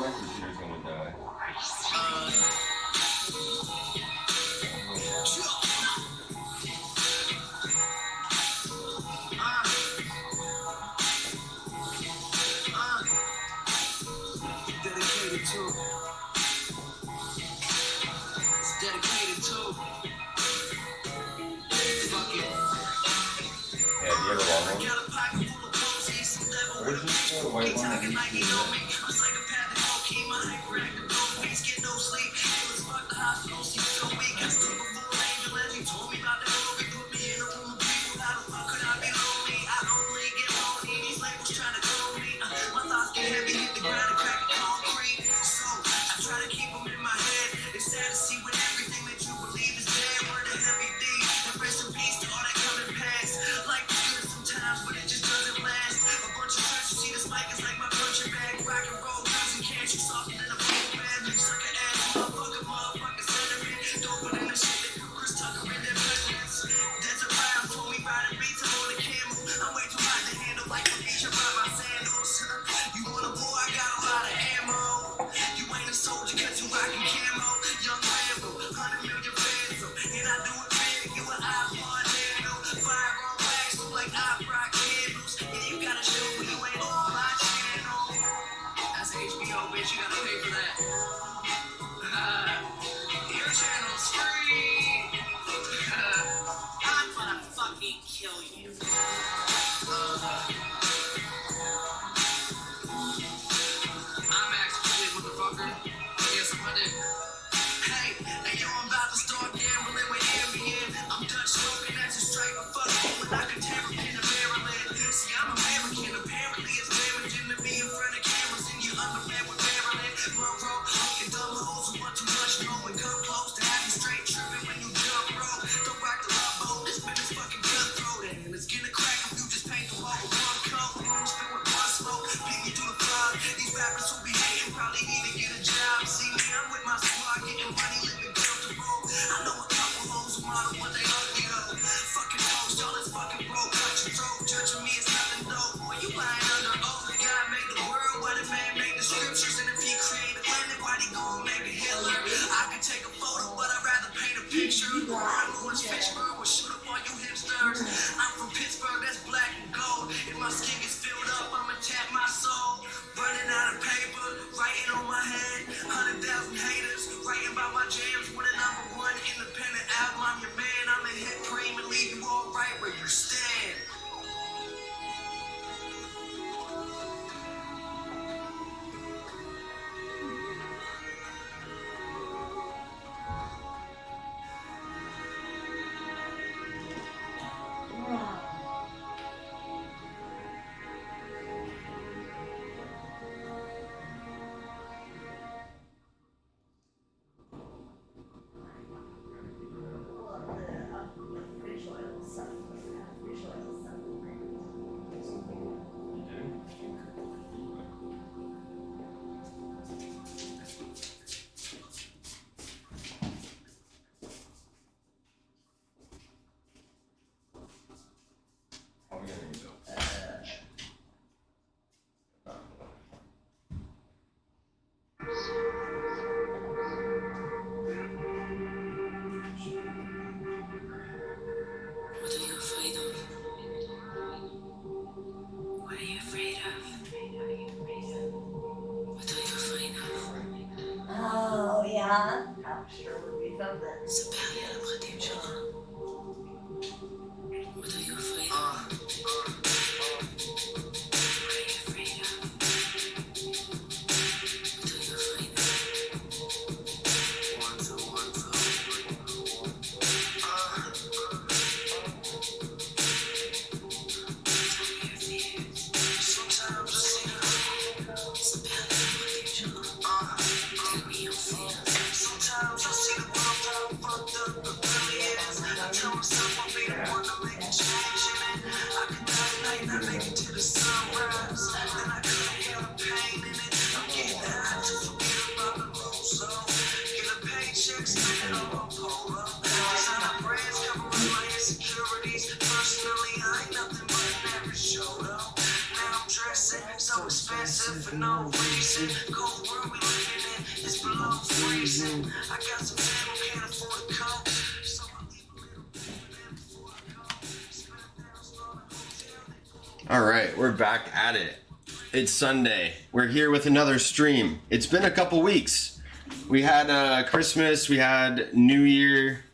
My computer's gonna die. Dedicated to. It's dedicated to. Fuck it. Yeah, do you ever want one? Where's this white one that used to be there? So expensive for no reason. Cold world we living in, it's below freezing. I got some time, can't afford a coat. So I leave a little bit before I go. Spend $1,000 All right, we're back at it. It's Sunday. We're here with another stream. It's been a couple weeks. We had Christmas, we had New Year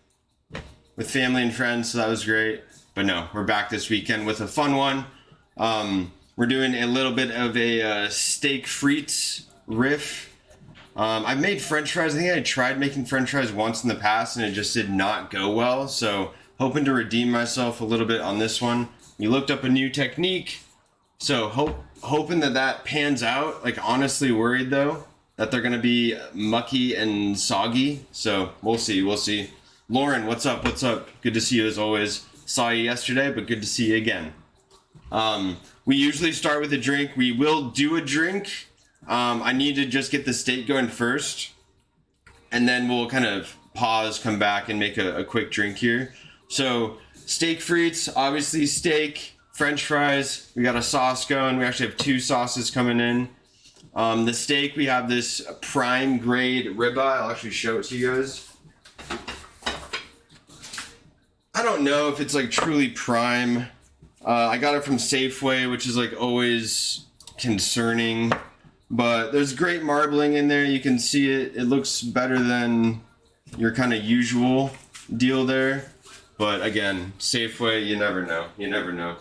with family and friends, so that was great. But no, we're back this weekend with a fun one. We're doing a little bit of a steak frites riff. I've made French fries. I think I tried making French fries once in the past and it just did not go well. So hoping to redeem myself a little bit on this one. We looked up a new technique. So hoping that pans out. Like honestly worried though that they're gonna be mucky and soggy. So we'll see. Lauren, what's up? Good to see you as always. Saw you yesterday, but good to see you again. We usually start with a drink. We will do a drink. I need to just get the steak going first, and then we'll kind of pause, come back, and make a quick drink here. So steak frites, obviously steak, French fries. We got a sauce going. We actually have 2 sauces coming in. The steak, we have this prime grade ribeye. I'll actually show it to you guys. I don't know if it's like truly prime. I got it from Safeway, which is like always concerning, but there's great marbling in there. You can see it. It looks better than your kind of usual deal there. But again, Safeway, you never know.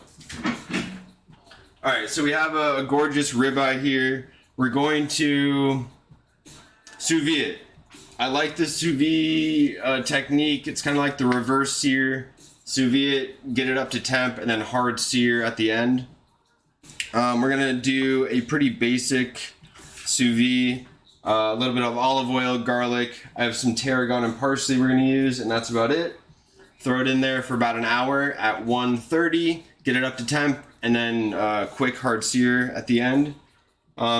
All right, so we have a gorgeous ribeye here. We're going to Sous Vide. I like this Sous Vide technique. It's kind of like the reverse sear. Sous vide, get it up to temp, and then hard sear at the end. We're gonna do a pretty basic sous vide. A little bit of olive oil, garlic. I have some tarragon and parsley we're gonna use, and that's about it. Throw it in there for about an hour at 130. Get it up to temp, and then quick hard sear at the end.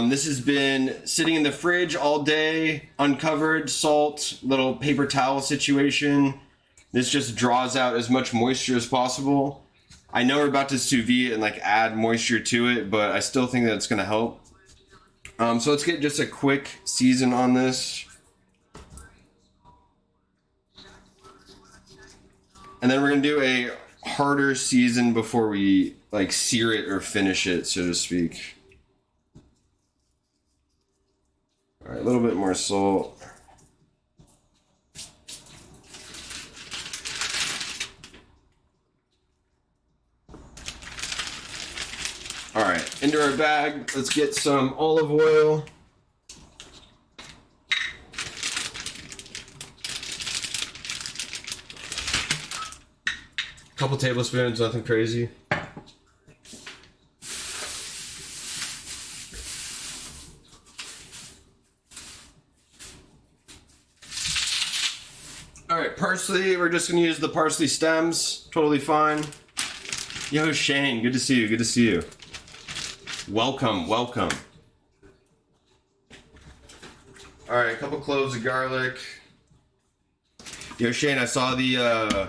This has been sitting in the fridge all day, uncovered, salt, little paper towel situation. This just draws out as much moisture as possible. I know we're about to sous vide and like add moisture to it, but I still think that it's gonna help. So let's get just a quick season on this. And then we're gonna do a harder season before we like sear it or finish it, so to speak. All right, a little bit more salt. All right, into our bag, let's get some olive oil. A couple tablespoons, nothing crazy. All right, parsley, we're just gonna use the parsley stems, totally fine. Yo, Shane, good to see you. Welcome. All right, a couple cloves of garlic. Yo, Shane, I saw the,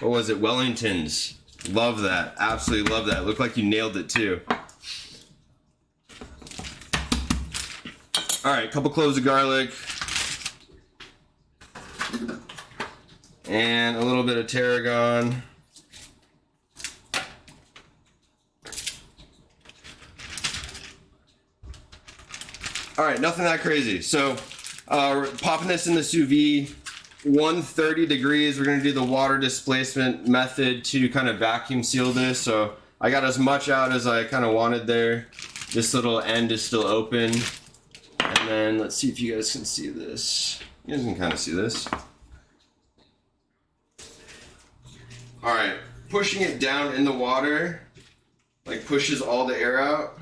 what was it, Wellingtons. Love that, absolutely love that. Looked like you nailed it too. All right, a couple cloves of garlic. And a little bit of tarragon. All right, nothing that crazy. So, popping this in the sous vide, 130 degrees. We're gonna do the water displacement method to kind of vacuum seal this. So I got as much out as I kind of wanted there. This little end is still open. And then let's see if you guys can see this. You guys can kind of see this. All right, pushing it down in the water, like pushes all the air out.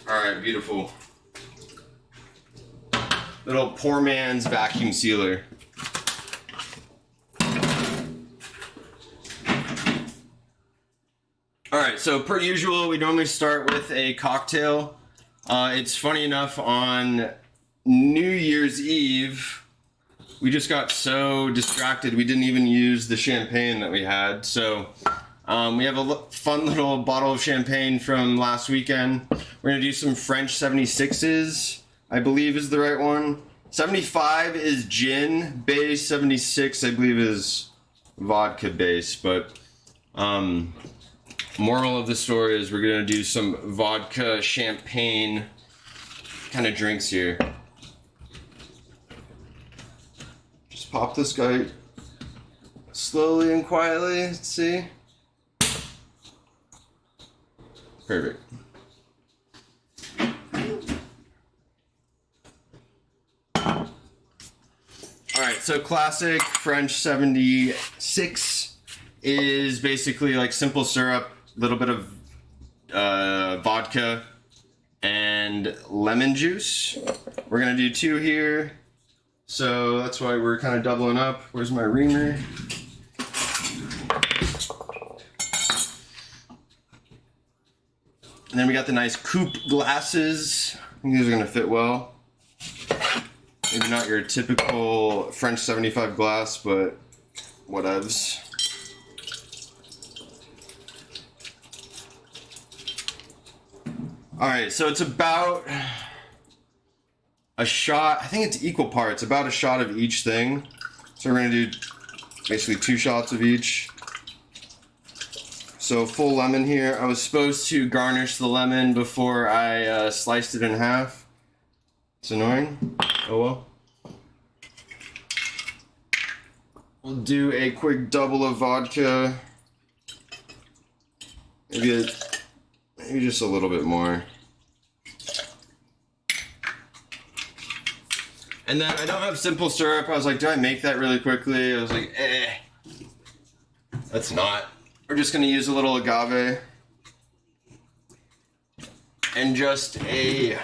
All right, beautiful. Little poor man's vacuum sealer. All right, so per usual, we normally start with a cocktail. It's funny enough, on New Year's Eve, we just got so distracted we didn't even use the champagne that we had. So we have a fun little bottle of champagne from last weekend. We're gonna do some French 76s, I believe is the right one. 75 is gin base, 76 I believe is vodka base, but moral of the story is we're gonna do some vodka champagne kind of drinks here. Just pop this guy slowly and quietly. Let's see. Perfect. Alright, so classic French 76 is basically like simple syrup, a little bit of vodka, and lemon juice. We're gonna do 2 here, so that's why we're kind of doubling up. Where's my reamer? And then we got the nice coupe glasses. I think these are gonna fit well. Maybe not your typical French 75 glass, but whatevs. Alright, so it's about a shot. I think it's equal parts, about a shot of each thing. So we're gonna do basically 2 shots of each. So full lemon here. I was supposed to garnish the lemon before I sliced it in half. It's annoying. Oh well. We'll do a quick double of vodka. Maybe just a little bit more. And then I don't have simple syrup. I was like, do I make that really quickly? I was like, that's not. We're just gonna use a little agave. And just maybe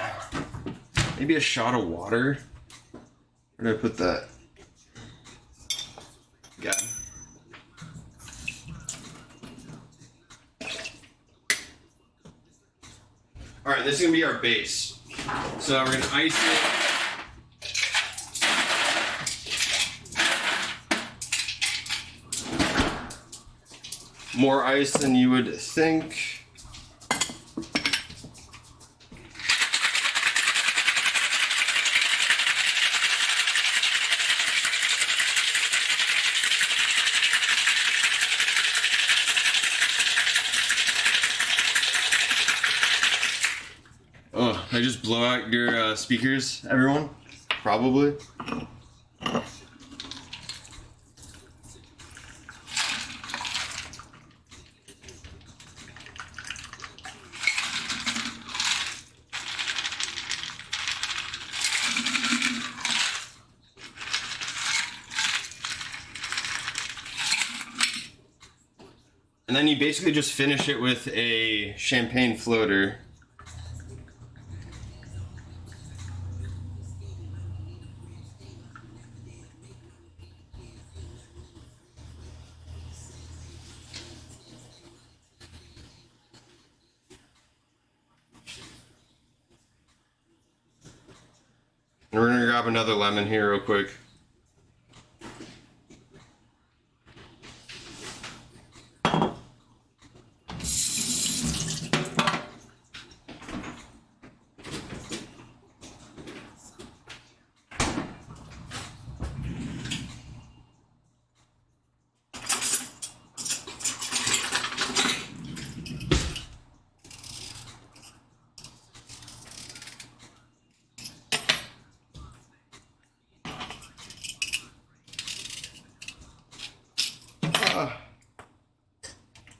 a shot of water. Where did I put that? Yeah. Alright, this is gonna be our base. So we're gonna ice it. More ice than you would think. Oh, I just blow out your speakers, everyone? Probably. And then you basically just finish it with a champagne floater. And we're gonna grab another lemon here real quick.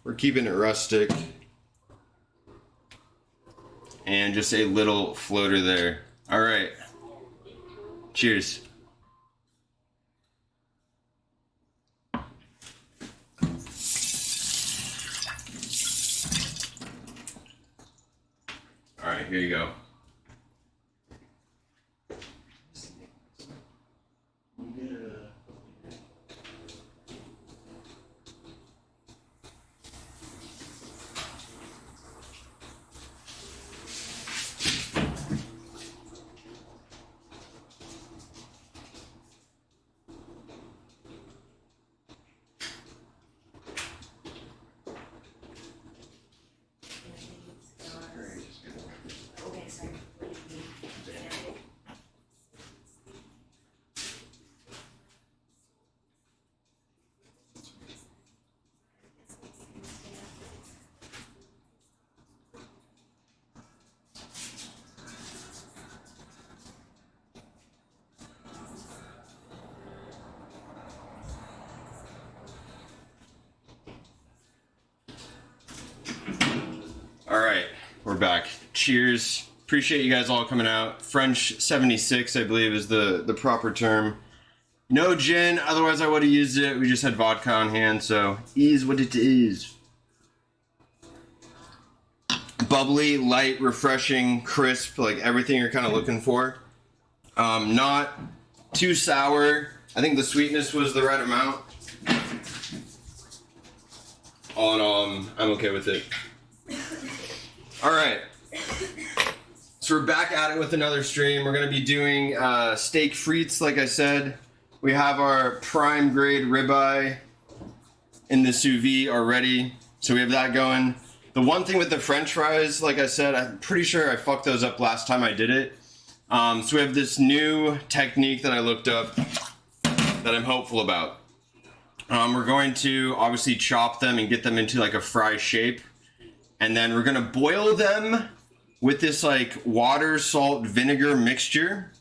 We're keeping it rustic. And just a little floater there. All right. Cheers. All right, here you go. back. Cheers. Appreciate you guys all coming out. French 76, I believe, is the proper term. No gin, otherwise I would have used it. We just had vodka on hand, so is what it is. Bubbly, light, refreshing, crisp, like everything you're kind of looking for. Not too sour. I think the sweetness was the right amount. All in all, I'm okay with it. All right. So we're back at it with another stream. We're going to be doing steak frites, like I said. We have our prime grade ribeye in the sous vide already. So we have that going. The one thing with the French fries, like I said, I'm pretty sure I fucked those up last time I did it. So we have this new technique that I looked up that I'm hopeful about. We're going to obviously chop them and get them into like a fry shape. And then we're going to boil them with this like water, salt, vinegar mixture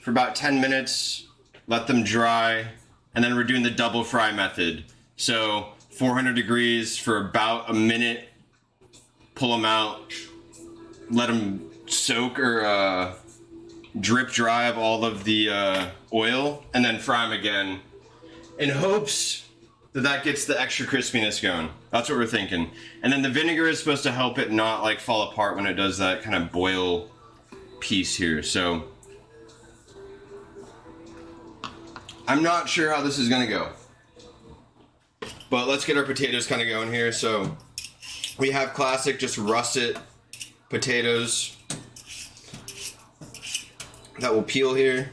for about 10 minutes. Let them dry. And then we're doing the double fry method. So 400 degrees for about a minute. Pull them out. Let them soak or drip dry of all of the oil. And then fry them again. In hopes that gets the extra crispiness going. That's what we're thinking. And then the vinegar is supposed to help it not like fall apart when it does that kind of boil piece here. So I'm not sure how this is gonna go. But let's get our potatoes kind of going here. So we have classic just russet potatoes that will peel here.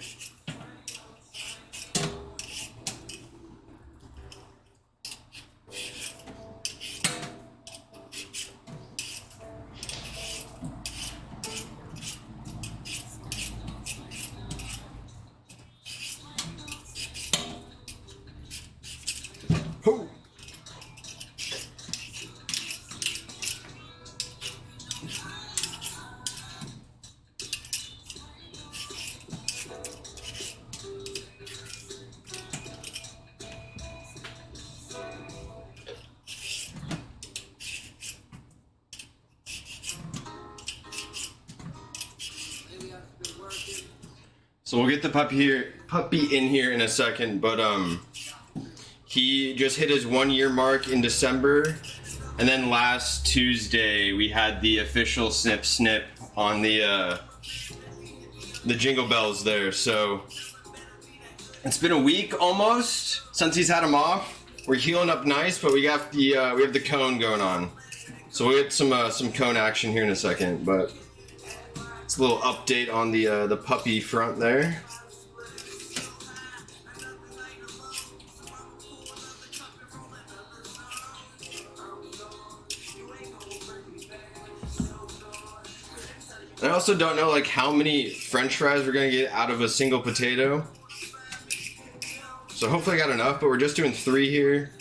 So we'll get the puppy in here in a second, but he just hit his 1 year mark in December, and then last Tuesday we had the official snip snip on the jingle bells there. So it's been a week almost since he's had him off. We're healing up nice, but we have the cone going on. So we'll get some cone action here in a second, but. It's a little update on the puppy front there. I also don't know like how many French fries we're gonna get out of a single potato. So hopefully I got enough, but we're just doing 3 here.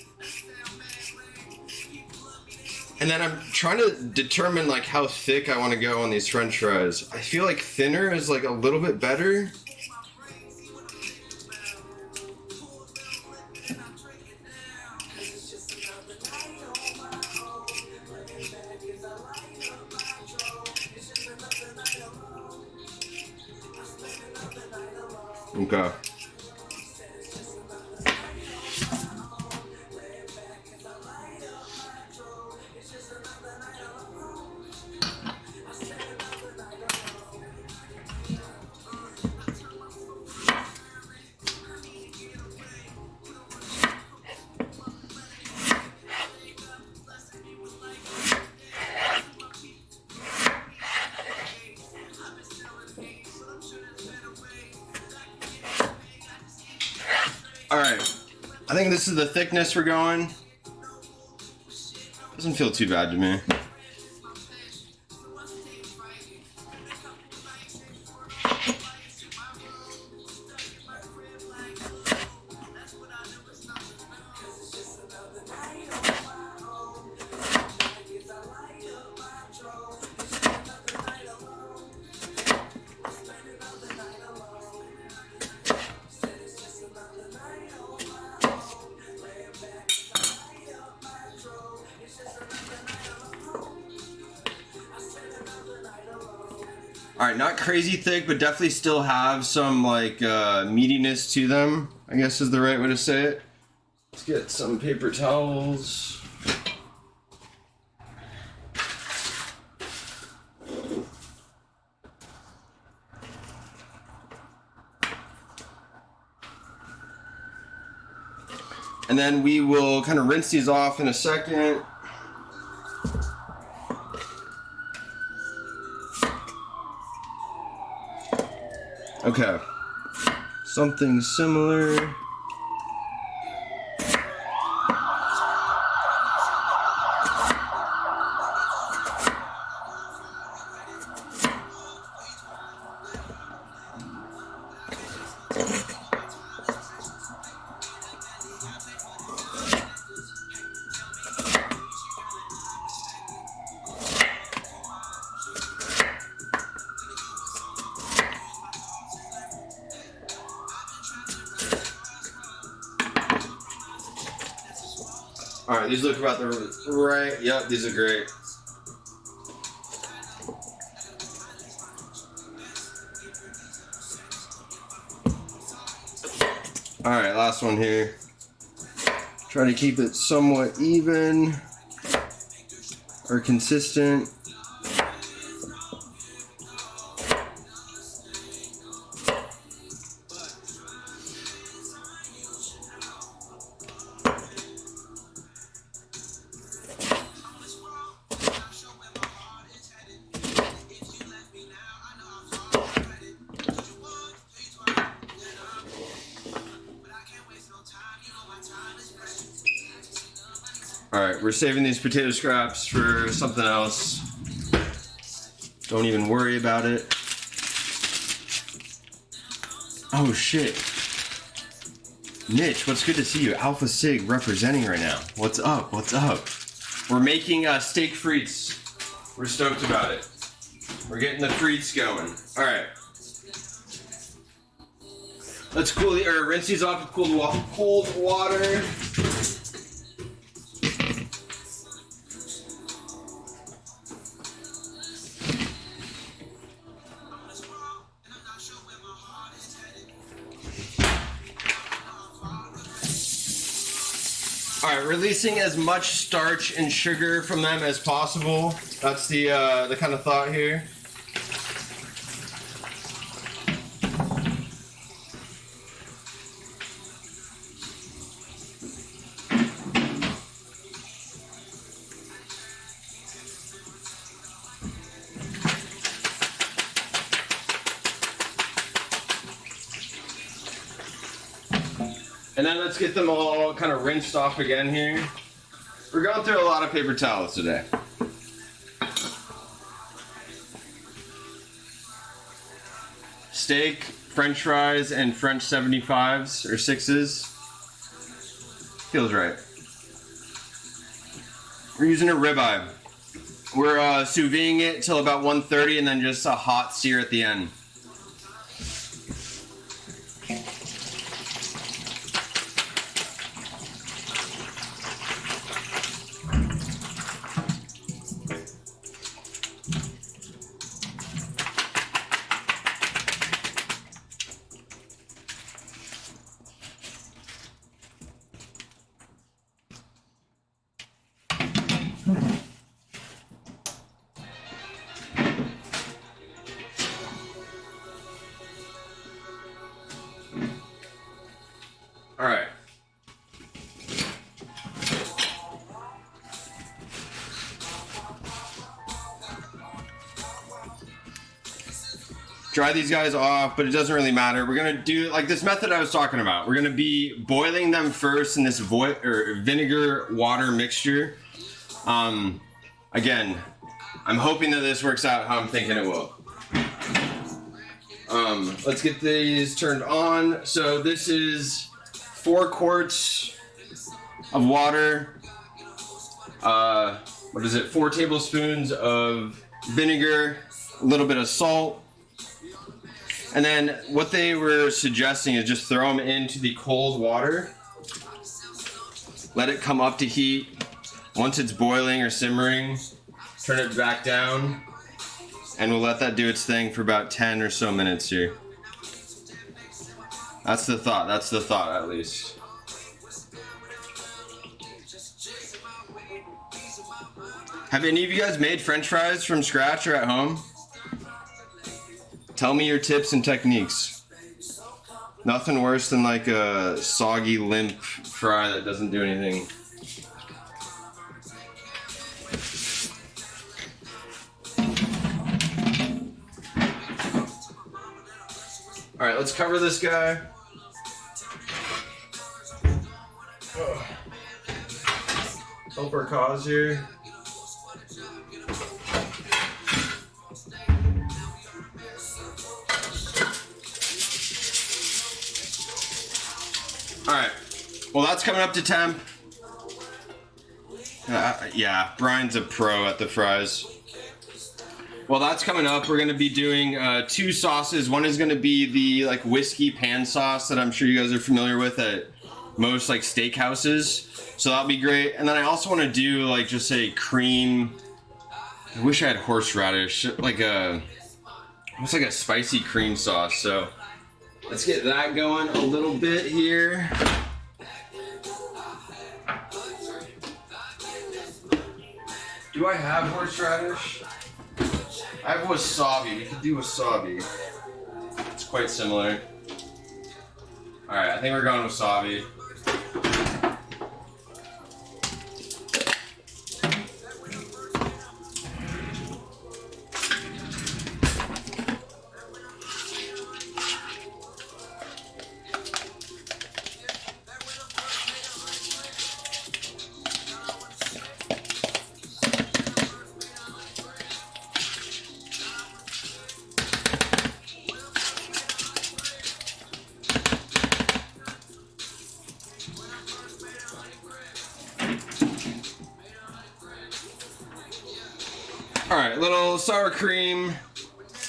And then I'm trying to determine like how thick I want to go on these French fries. I feel like thinner is like a little bit better. Okay. Alright, I think this is the thickness we're going. Doesn't feel too bad to me. All right, not crazy thick, but definitely still have some like meatiness to them, I guess is the right way to say it. Let's get some paper towels. And then we will kind of rinse these off in a second. Okay, something similar. All right, these look about the right. Yep, these are great. All right, last one here. Try to keep it somewhat even or consistent. Alright, we're saving these potato scraps for something else. Don't even worry about it. Oh shit. Mitch, what's good to see you? Alpha Sig representing right now. What's up? What's up? We're making steak frites. We're stoked about it. We're getting the frites going. Alright. Let's rinse these off with cold water. All right, releasing as much starch and sugar from them as possible. That's the kind of thought here. And then let's get them all kind of rinsed off again here. We're going through a lot of paper towels today. Steak, French fries, and French 75s or 6s. Feels right. We're using a ribeye. We're sous videing it till about 1:30 and then just a hot sear at the end. All right. Dry these guys off, but it doesn't really matter. We're gonna do like this method I was talking about. We're gonna be boiling them first in this vinegar water mixture. Again, I'm hoping that this works out how I'm thinking it will. Let's get these turned on. So this is 4 quarts of water. What is it? 4 tablespoons of vinegar, a little bit of salt. And then what they were suggesting is just throw them into the cold water. Let it come up to heat. Once it's boiling or simmering, turn it back down. and we'll let that do its thing for about 10 or so minutes here. That's the thought at least. Have any of you guys made French fries from scratch or at home? Tell me your tips and techniques. Nothing worse than like a soggy, limp fry that doesn't do anything. All right, let's cover this guy. Help our cause here. Alright, well that's coming up to temp. Yeah, Brian's a pro at the fries. Well, that's coming up. We're going to be doing 2 sauces. One is going to be the like whiskey pan sauce that I'm sure you guys are familiar with at most like steakhouses. So that'll be great. And then I also want to do like just a cream. I wish I had horseradish, like a almost like a spicy cream sauce. So let's get that going a little bit here. Do I have horseradish? I have wasabi. We could do wasabi. It's quite similar. Alright, I think we're going wasabi. Alright, little sour cream.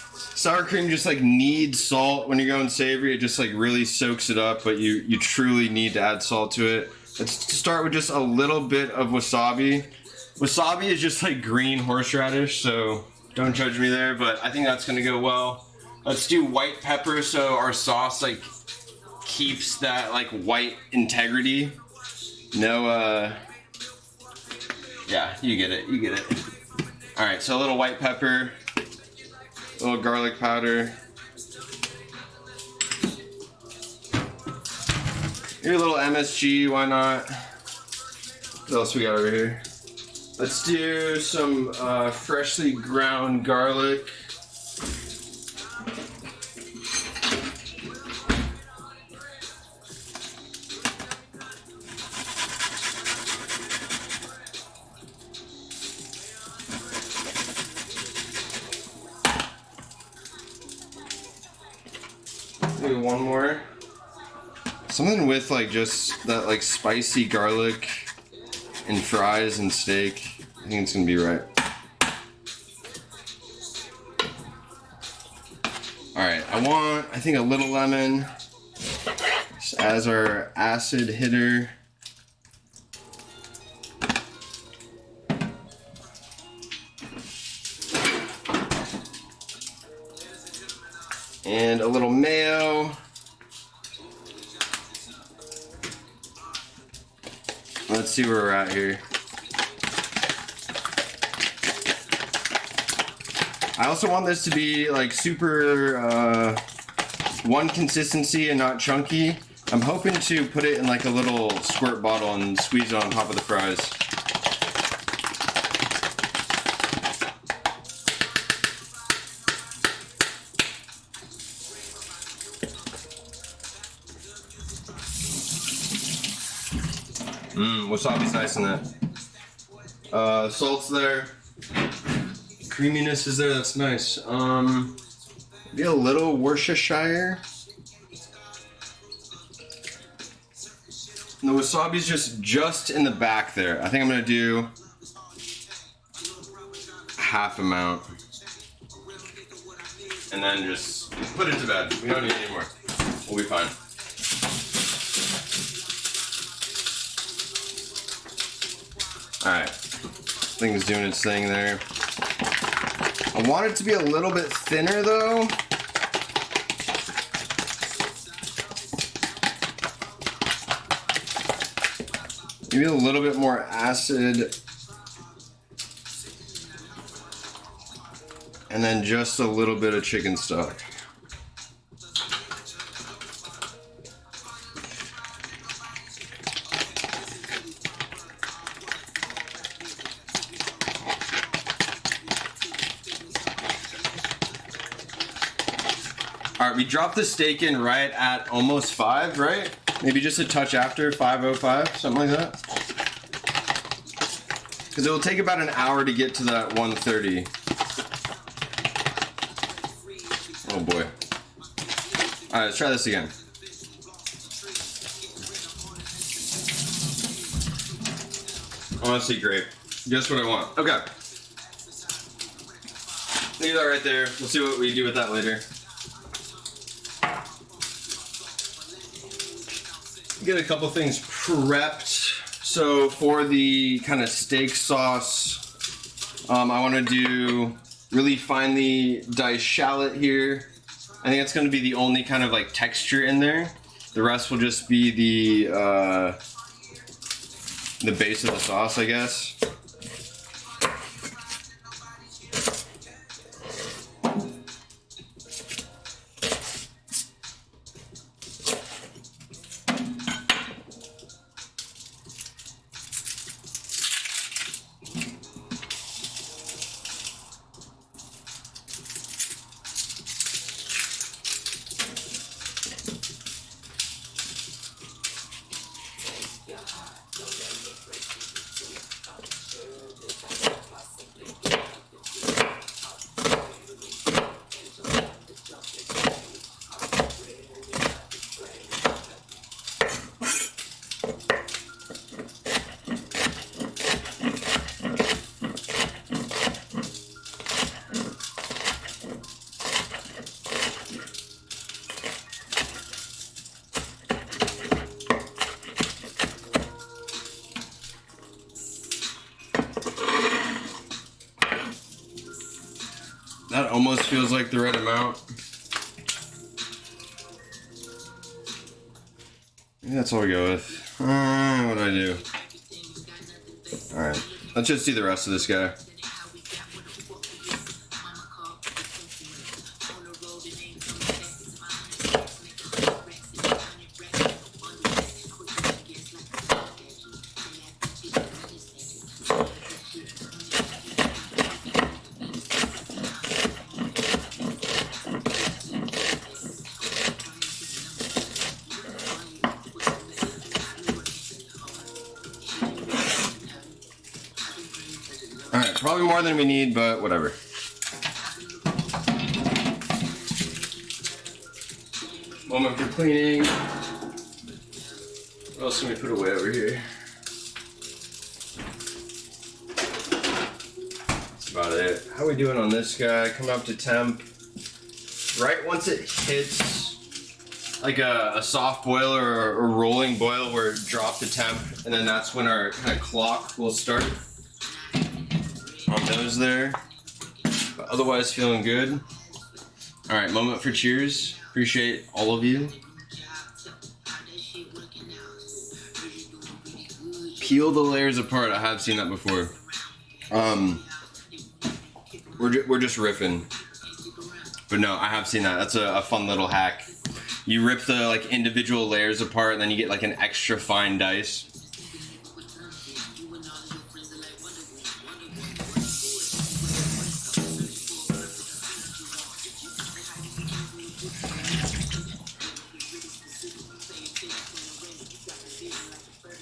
Sour cream just like needs salt when you're going savory. It just like really soaks it up, but you truly need to add salt to it. Let's start with just a little bit of wasabi. Wasabi is just like green horseradish, so don't judge me there, but I think that's gonna go well. Let's do white pepper so our sauce like keeps that like white integrity. No, yeah, you get it, you get it. Alright, so a little white pepper, a little garlic powder. Maybe a little MSG, why not? What else we got over here? Let's do some freshly ground garlic. Maybe one more. Something with like just that like spicy garlic and fries and steak. I think it's gonna be right. Alright, I think a little lemon just as our acid hitter. And a little mayo. Let's see where we're at here. I also want this to be like super one consistency and not chunky. I'm hoping to put it in like a little squirt bottle and squeeze it on top of the fries. Wasabi's nice in that. Salt's there. Creaminess is there, that's nice. Maybe a little Worcestershire. And the wasabi's just in the back there. I think I'm gonna do half amount. And then just put it to bed. We don't need any more. We'll be fine. Alright, thing's doing its thing there. A I want it to be a little bit thinner though. Maybe a little bit more acid. And then just a little bit of chicken stock. All right, we dropped the steak in right at almost 5, right? Maybe just a touch after, 5:05, something like that. Because it will take about an hour to get to that 1:30. Oh boy. All right, let's try this again. Honestly, great. Just what I want. Okay. Leave that right there. We'll see what we do with that later. Get a couple things prepped. So for the kind of steak sauce, I want to do really finely diced shallot here. I think that's going to be the only kind of like texture in there. The rest will just be the base of the sauce, I guess. That almost feels like the right amount. Maybe that's all we go with. What do I do? Alright, let's just do the rest of this guy. Alright, probably more than we need, but whatever. Moment for cleaning. What else can we put away over here? That's about it. How are we doing on this guy? Coming up to temp. Right once it hits like a soft boil or a rolling boil where it dropped to temp, and then that's when our kind of clock will start. On those there, but otherwise feeling good. All right, moment for cheers. Appreciate all of you. Peel the layers apart. I have seen that before. We're just riffing, but no, I have seen that. That's a fun little hack. You rip the like individual layers apart, and then you get like an extra fine dice.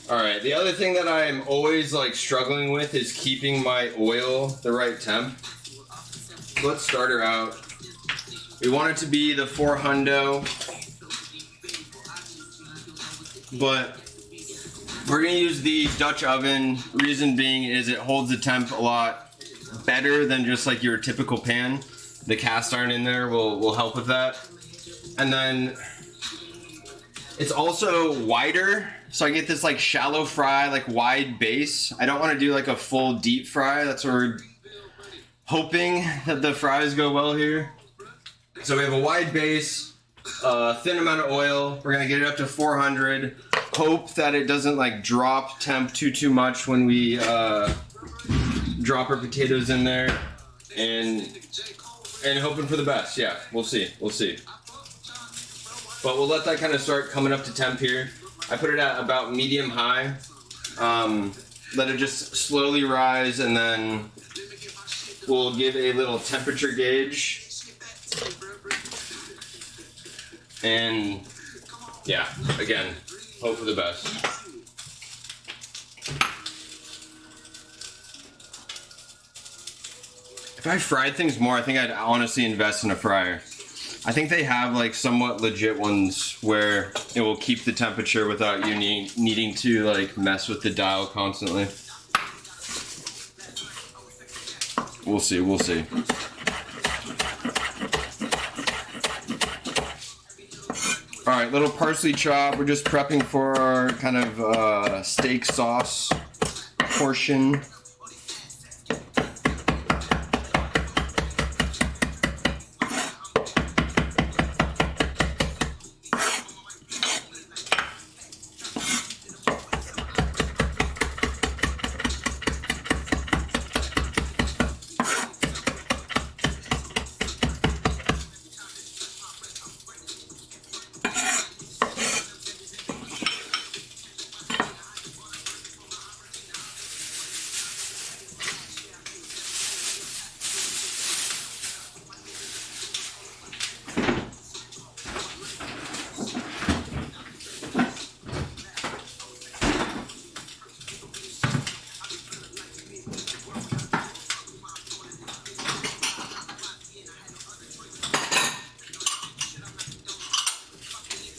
Alright, the other thing that I'm always like struggling with is keeping my oil the right temp. Let's start her out. We want it to be the 400, but we're going to use the Dutch oven. Reason being is it holds the temp a lot better than just like your typical pan. The cast iron in there will help with that. And then it's also wider, so I get this like shallow fry, like wide base. I don't want to do like a full deep fry. That's what we're hoping that the fries go well here. So we have a wide base, thin amount of oil. We're gonna get it up to 400. Hope that it doesn't like drop temp too much when we drop our potatoes in there, and hoping for the best. Yeah, we'll see. But we'll let that kind of start coming up to temp here. I put it at about medium high. Let it just slowly rise, and then we'll give a little temperature gauge. And yeah, again, hope for the best. If I fried things more, I think I'd honestly invest in a fryer. I think they have like somewhat legit ones where it will keep the temperature without you needing to like mess with the dial constantly. We'll see. Alright, little parsley chop. We're just prepping for our kind of steak sauce portion.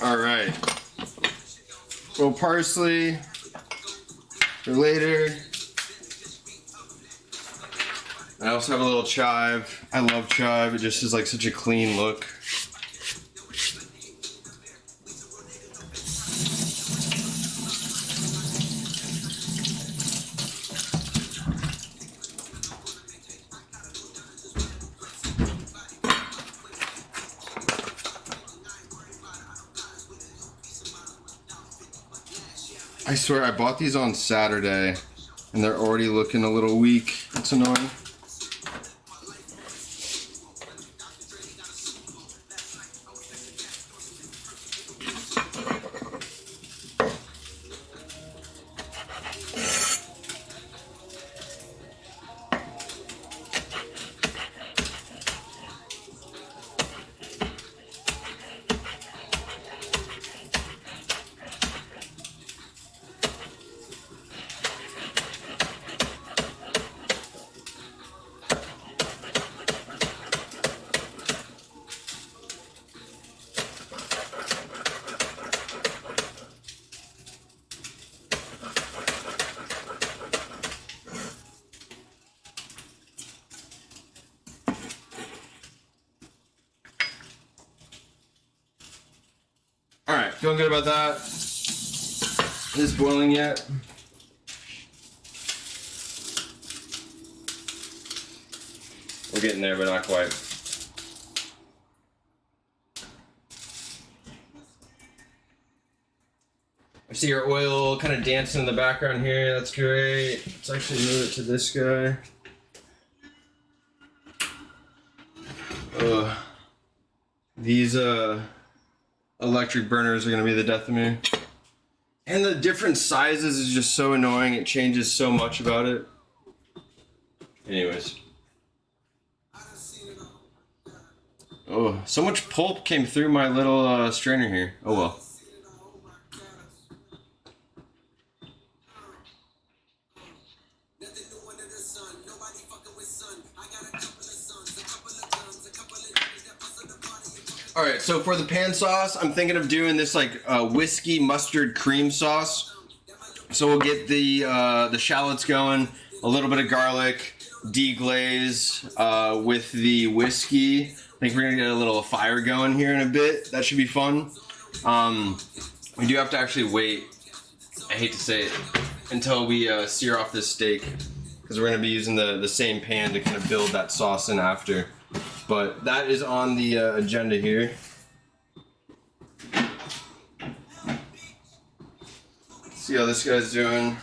Alright. Little parsley for later. I also have a little chive. I love chive. It just is like such a clean look. I swear I bought these on Saturday and they're already looking a little weak. It's annoying. Alright, feeling good about that. Is this boiling yet? We're getting there, but not quite. I see our oil kind of dancing in the background here. That's great. Let's actually move it to this guy. These electric burners are gonna be the death of me. And the different sizes is just so annoying. It changes so much about it. Anyways. Oh, so much pulp came through my little strainer here. Oh well. Alright, so for the pan sauce, I'm thinking of doing this like whiskey mustard cream sauce. So we'll get the shallots going, a little bit of garlic, deglaze with the whiskey. I think we're gonna get a little fire going here in a bit. That should be fun. We do have to actually wait, I hate to say it, until we sear off this steak. because we're going to be using the same pan to kind of build that sauce in after. But that is on the agenda here. See how this guy's doing.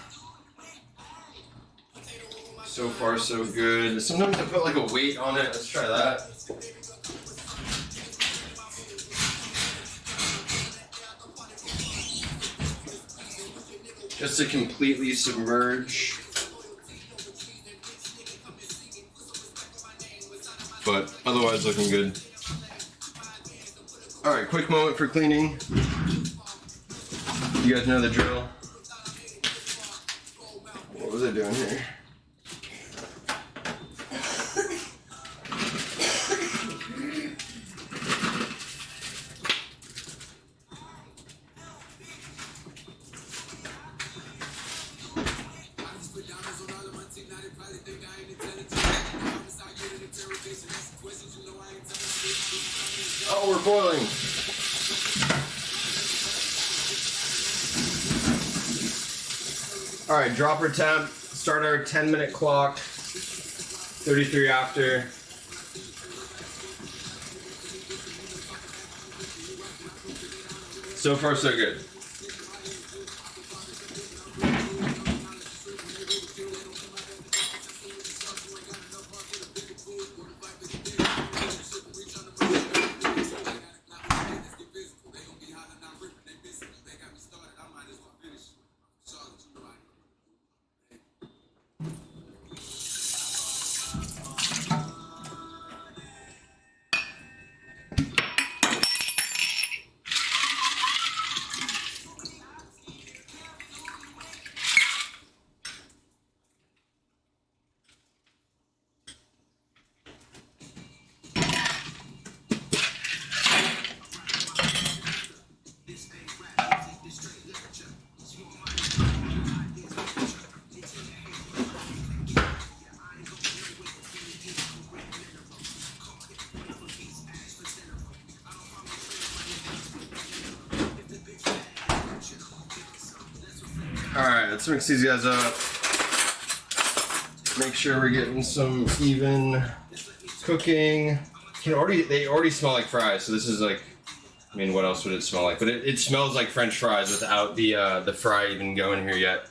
So far, so good. Sometimes I put like a weight on it. Let's try that. Just to completely submerge. But otherwise looking good. Alright, quick moment for cleaning. You guys know the drill. What was I doing here? Oh, we're boiling. All right, dropper temp. Start our 10-minute clock. 33 after. So far, so good. Alright, let's mix these guys up. Make sure we're getting some even cooking. They already smell like fries, so this is like, I mean, what else would it smell like? But it smells like French fries without the fry even going here yet.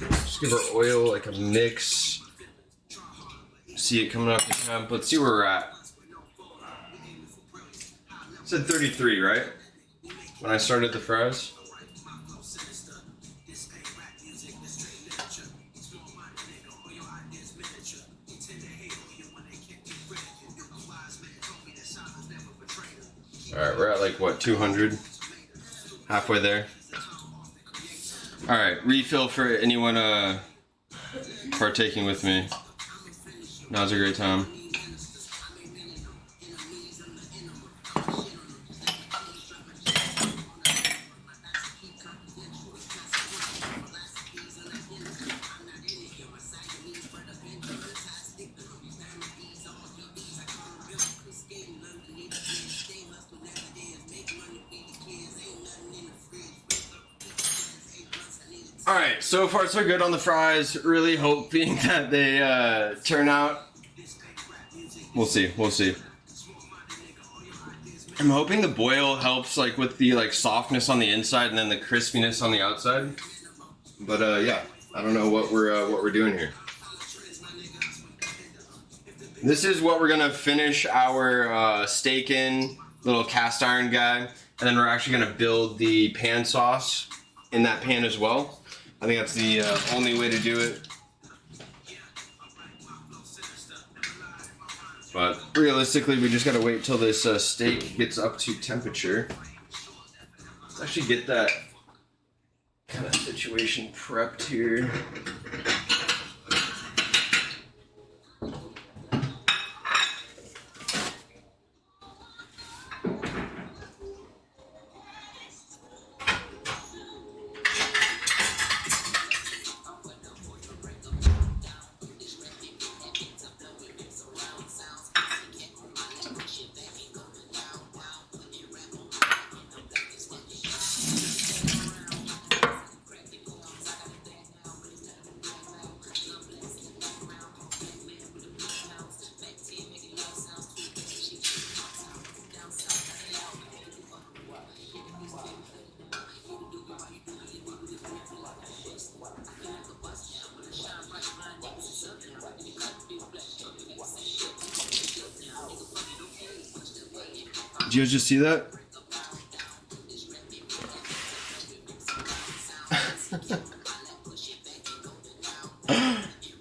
Just give our oil like a mix. See it coming up to temp. Let's see where we're at. It said 33, right? When I started the fries. Alright, we're at like what, 200? Halfway there. Alright, refill for anyone partaking with me. Now's a great time. Alright, so far so good on the fries. Really hoping that they turn out. We'll see, we'll see. I'm hoping the boil helps like with the like softness on the inside and then the crispiness on the outside. But yeah, I don't know what we're doing here. This is what we're gonna finish our steak in, little cast iron guy, and then we're actually gonna build the pan sauce in that pan as well. I think that's the only way to do it. But realistically, we just gotta wait till this steak gets up to temperature. Let's actually get that kind of situation prepped here. Did you guys just see that?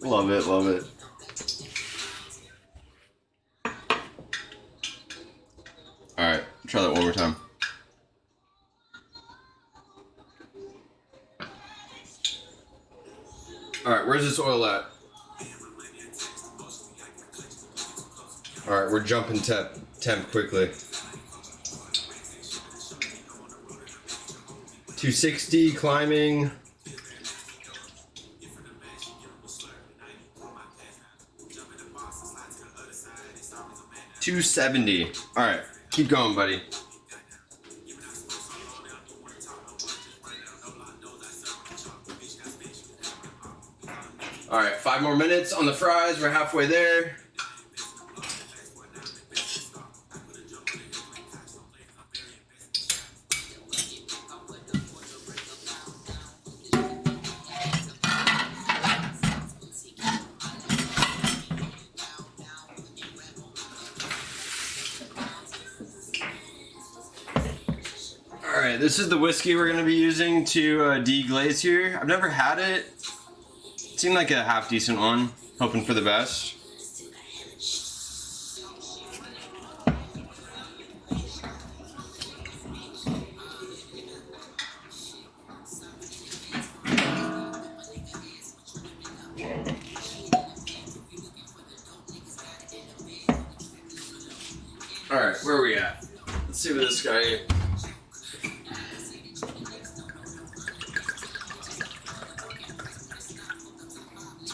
Love it, love it. Alright, try that one more time. Alright, where's this oil at? Alright, we're jumping temp quickly. 260, climbing. 270. Alright, keep going, buddy. Alright, 5 more minutes on the fries. We're halfway there. Alright, this is the whiskey we're going to be using to deglaze here. I've never had it. It seemed like a half decent one. Hoping for the best. Alright, where are we at? Let's see what this guy...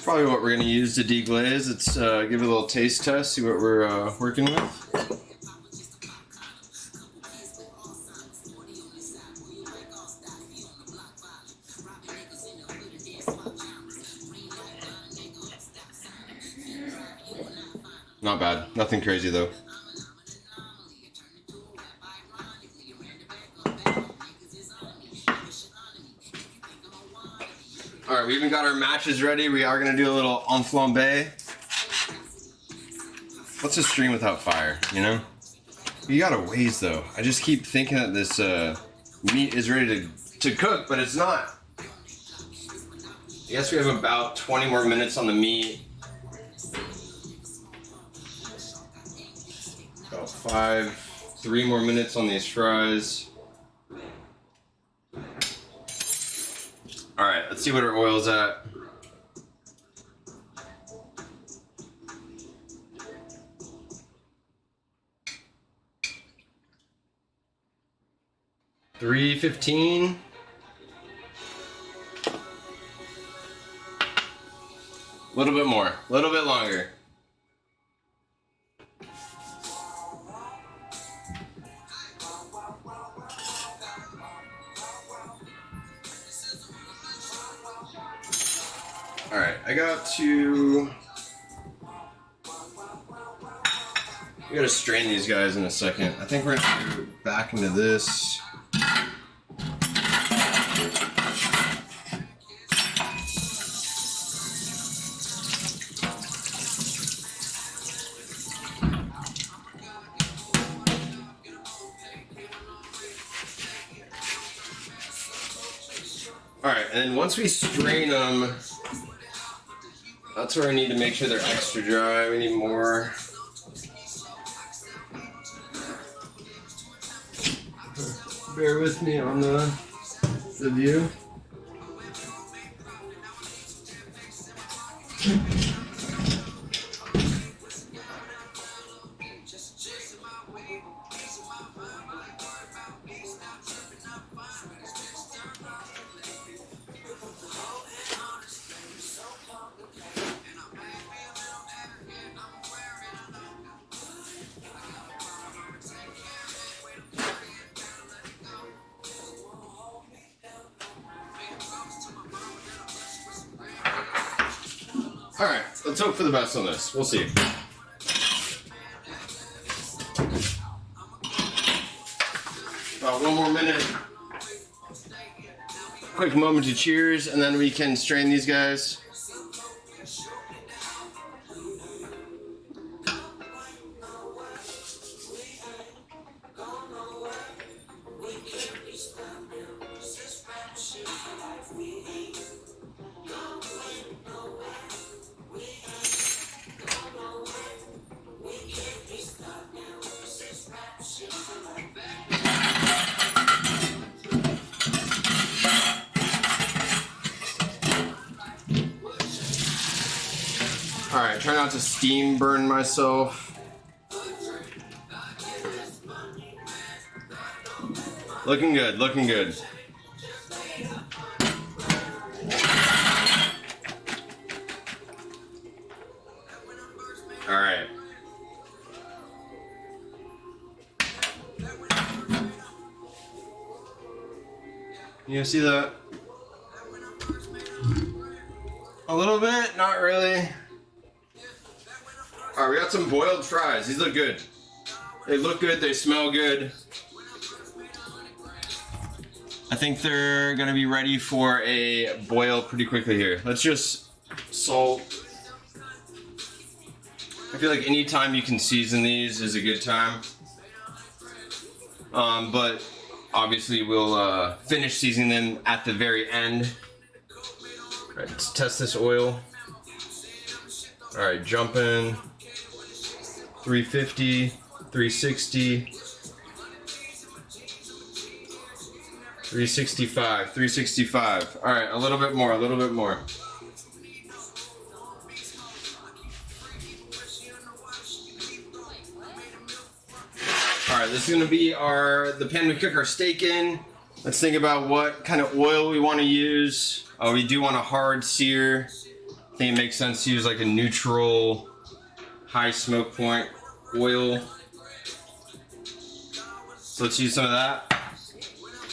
Probably what we're going to use to deglaze. Let's give it a little taste test, see what we're working with. Not bad. Nothing crazy though. Alright, we even got our matches ready. We are going to do a little enflambe. What's a stream without fire, you know? You got a ways though. I just keep thinking that this meat is ready to cook, but it's not. I guess we have about 20 more minutes on the meat. About 3 more minutes on these fries. Alright, let's see what our oil's at. $3.15. A little bit more, a little bit longer. Alright, I got to... We gotta strain these guys in a second. I think we're gonna go back into this. Alright, and then once we strain them, that's where I need to make sure they're extra dry. We need more. Bear with me on the view. Alright, let's hope for the best on this. We'll see. About 1 more minute. Quick moment to cheers, and then we can strain these guys. Alright, try not to steam burn myself. Looking good, looking good. Alright. You see that? A little bit, not really. Alright, we got some boiled fries. These look good. They look good, they smell good. I think they're gonna be ready for a boil pretty quickly here. Let's just salt. I feel like any time you can season these is a good time. But obviously we'll finish seasoning them at the very end. Alright, let's test this oil. Alright, jumping. 350, 360. 365, 365. Alright, a little bit more, a little bit more. Alright, this is going to be the pan we cook our steak in. Let's think about what kind of oil we want to use. We do want a hard sear. I think it makes sense to use like a neutral, high smoke point oil. So let's use some of that.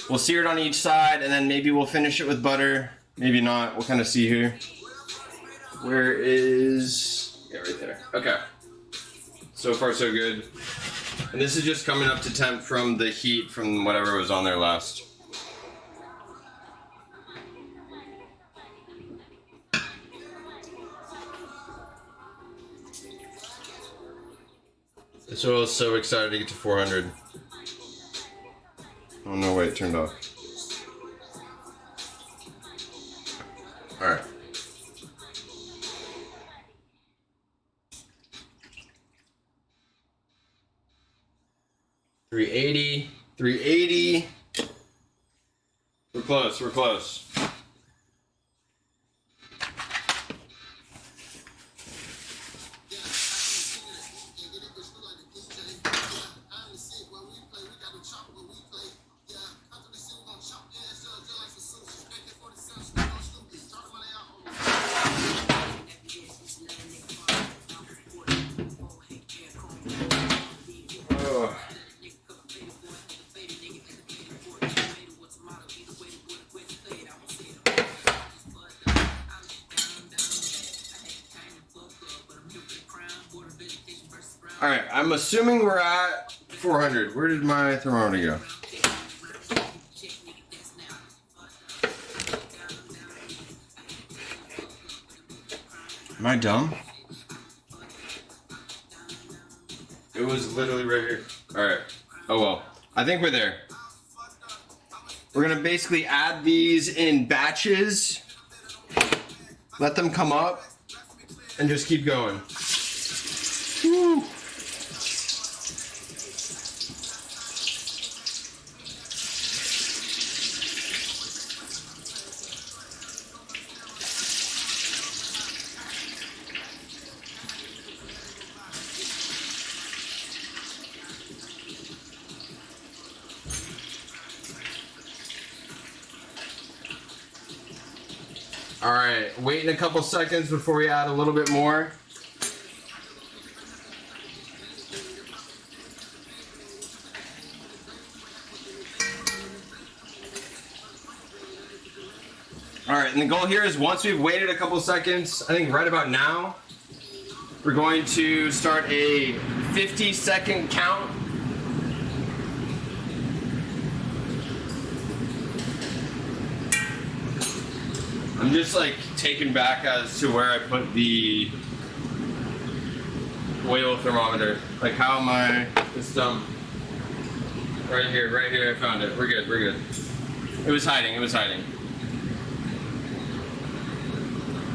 We'll sear it on each side, and then maybe we'll finish it with butter. Maybe not. We'll kind of see here. Where is... Yeah, right there. Okay. So far, so good. And this is just coming up to temp from the heat from whatever was on there last. This oil is so excited to get to 400. Oh no, wait, it turned off. Alright. $380. $380. We're close, we're close. Alright, I'm assuming we're at 400. Where did my thermometer go? Am I dumb? It was literally right here. Alright. Oh well. I think we're there. We're gonna basically add these in batches. Let them come up. And just keep going. Woo. Alright, waiting a couple seconds before we add a little bit more. Alright, and the goal here is once we've waited a couple seconds, I think right about now, we're going to start a 50-second count. I'm just like taken back as to where I put the oil thermometer. Like how am I this dumb? Right here I found it. We're good, we're good. It was hiding, it was hiding.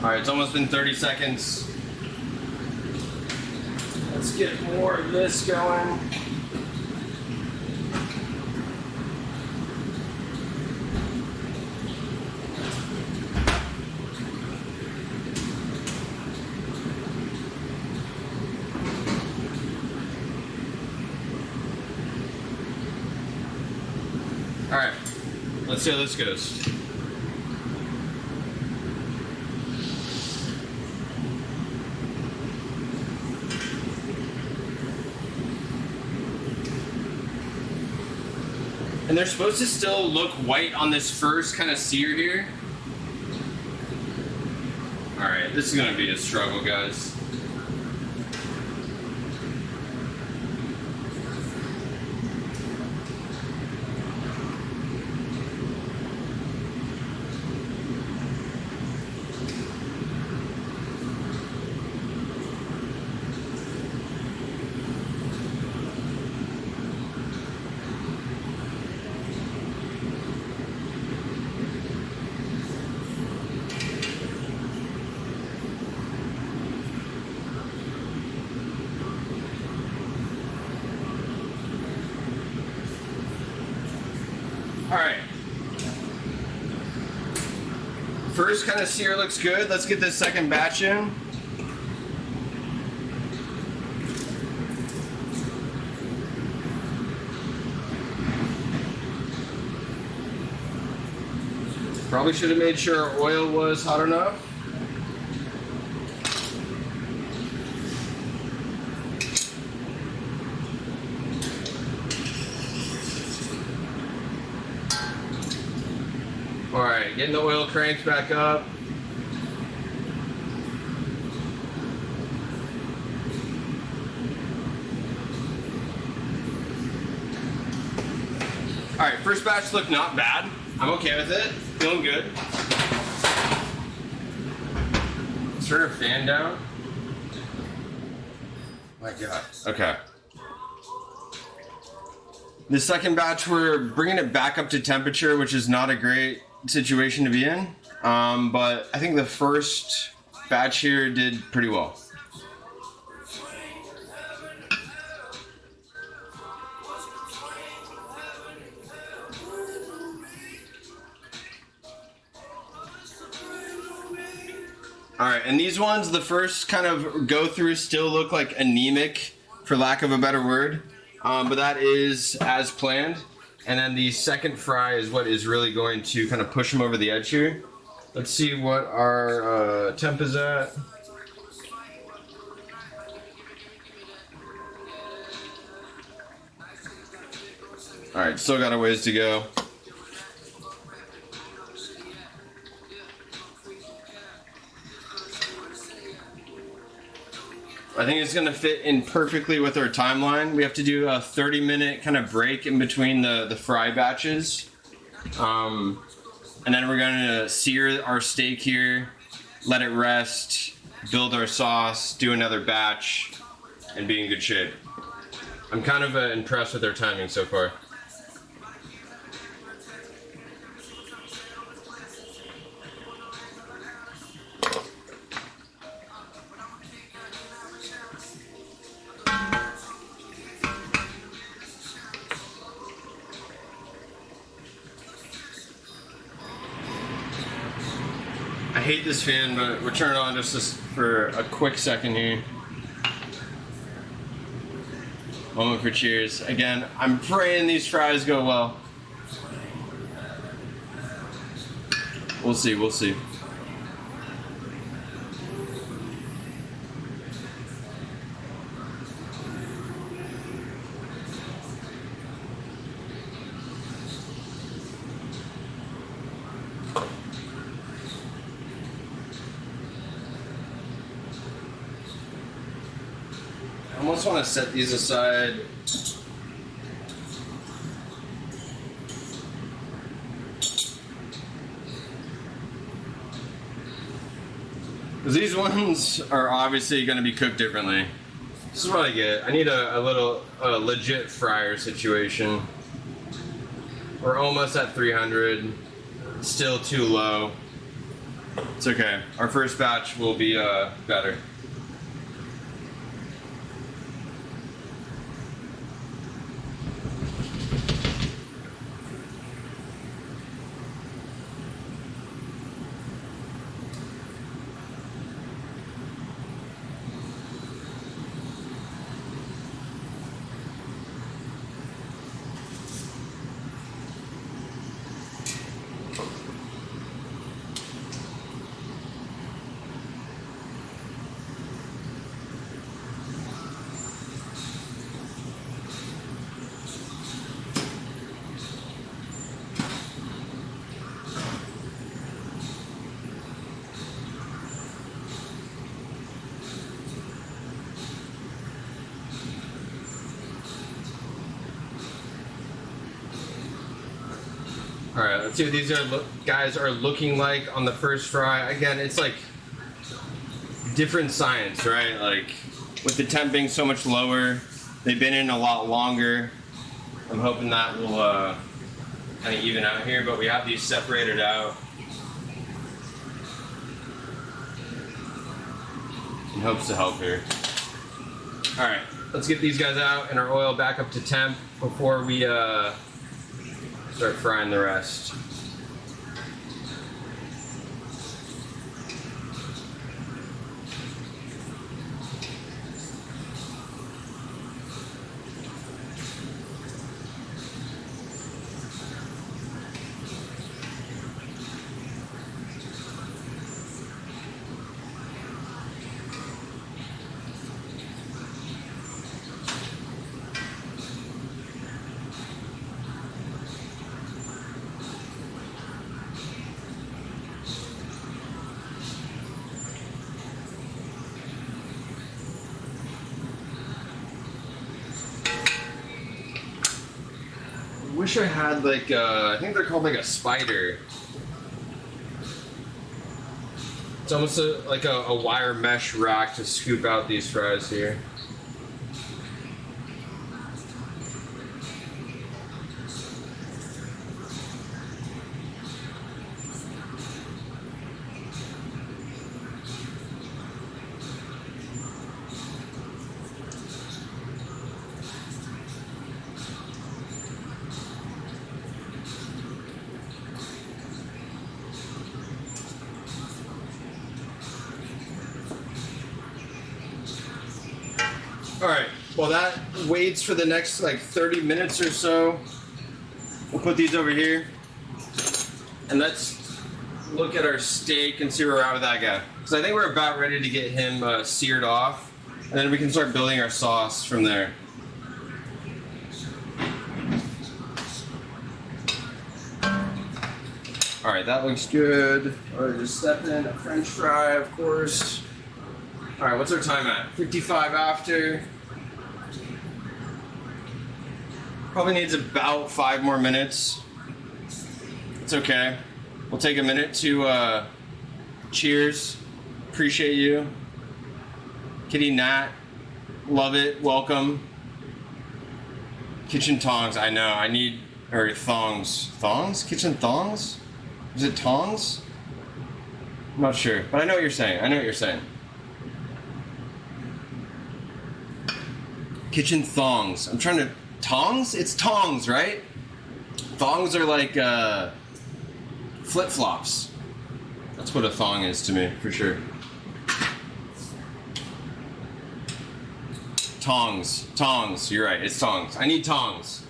Alright, it's almost been 30 seconds. Let's get more of this going. let's see how this goes. And they're supposed to still look white on this first kind of sear here. Alright, this is gonna be a struggle, guys. Alright. First kind of sear looks good. Let's get this second batch in. Probably should have made sure our oil was hot enough. Alright, getting the oil cranked back up. Alright, first batch looked not bad. I'm okay with it. Feeling good. Let's turn our fan down. My God. Okay. The second batch, we're bringing it back up to temperature, which is not a great situation to be in. But I think the first batch here did pretty well. Alright, and these ones, the first kind of go through still look like anemic, for lack of a better word. But that is as planned. And then the second fry is what is really going to kind of push them over the edge here. Let's see what our temp is at. Alright, still got a ways to go. I think it's going to fit in perfectly with our timeline. We have to do a 30-minute kind of break in between the fry batches. And then we're going to sear our steak here, let it rest, build our sauce, do another batch, and be in good shape. I'm kind of impressed with our timing so far. I hate this fan, but we'll turn it on just for a quick second here. Moment for cheers. Again, I'm praying these fries go well. We'll see, we'll see. I almost want to set these aside. Because these ones are obviously going to be cooked differently. This is what I get. I need a little legit fryer situation. We're almost at 300. Still too low. It's okay. Our first batch will be better. All right, let's see what these guys are looking like on the first fry. Again, it's like different science, right? Like with the temp being so much lower, they've been in a lot longer. I'm hoping that will kind of even out here, but we have these separated out. In hopes to help here. All right, let's get these guys out and our oil back up to temp before we start frying the rest. I wish I had like I think they're called like a spider. It's almost like a wire mesh rack to scoop out these fries here. All right, well that waits for the next like 30 minutes or so. We'll put these over here. And let's look at our steak and see where we're at with that guy. Because I think we're about ready to get him seared off. And then we can start building our sauce from there. All right, that looks good. All right, just step in a French fry, of course. All right, what's our time at? 55 after. Probably needs about 5 more minutes. It's okay. We'll take a minute to cheers. Appreciate you. Kitty Nat, love it, welcome. Kitchen tongs, I know, I need, or thongs. Thongs? Kitchen thongs? Is it tongs? I'm not sure, but I know what you're saying. I know what you're saying. Kitchen thongs. I'm trying to... Tongs? It's tongs, right? Thongs are like flip-flops. That's what a thong is to me, for sure. Tongs. Tongs. You're right. It's tongs. I need tongs.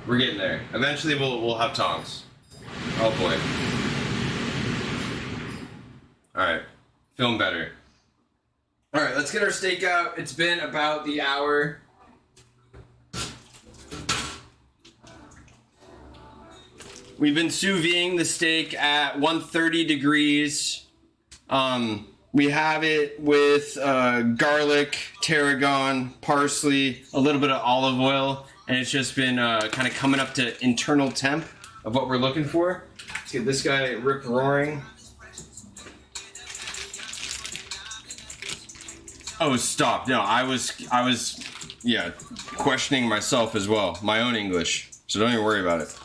We're getting there. Eventually we'll have tongs. Oh boy. Alright. Feeling better. Alright, let's get our steak out. It's been about the hour. We've been sous videing the steak at 130 degrees. We have it with garlic, tarragon, parsley, a little bit of olive oil, and it's just been kind of coming up to internal temp of what we're looking for. Let's get this guy rip roaring. Oh, stop. No, I was questioning myself as well, my own English. So don't even worry about it.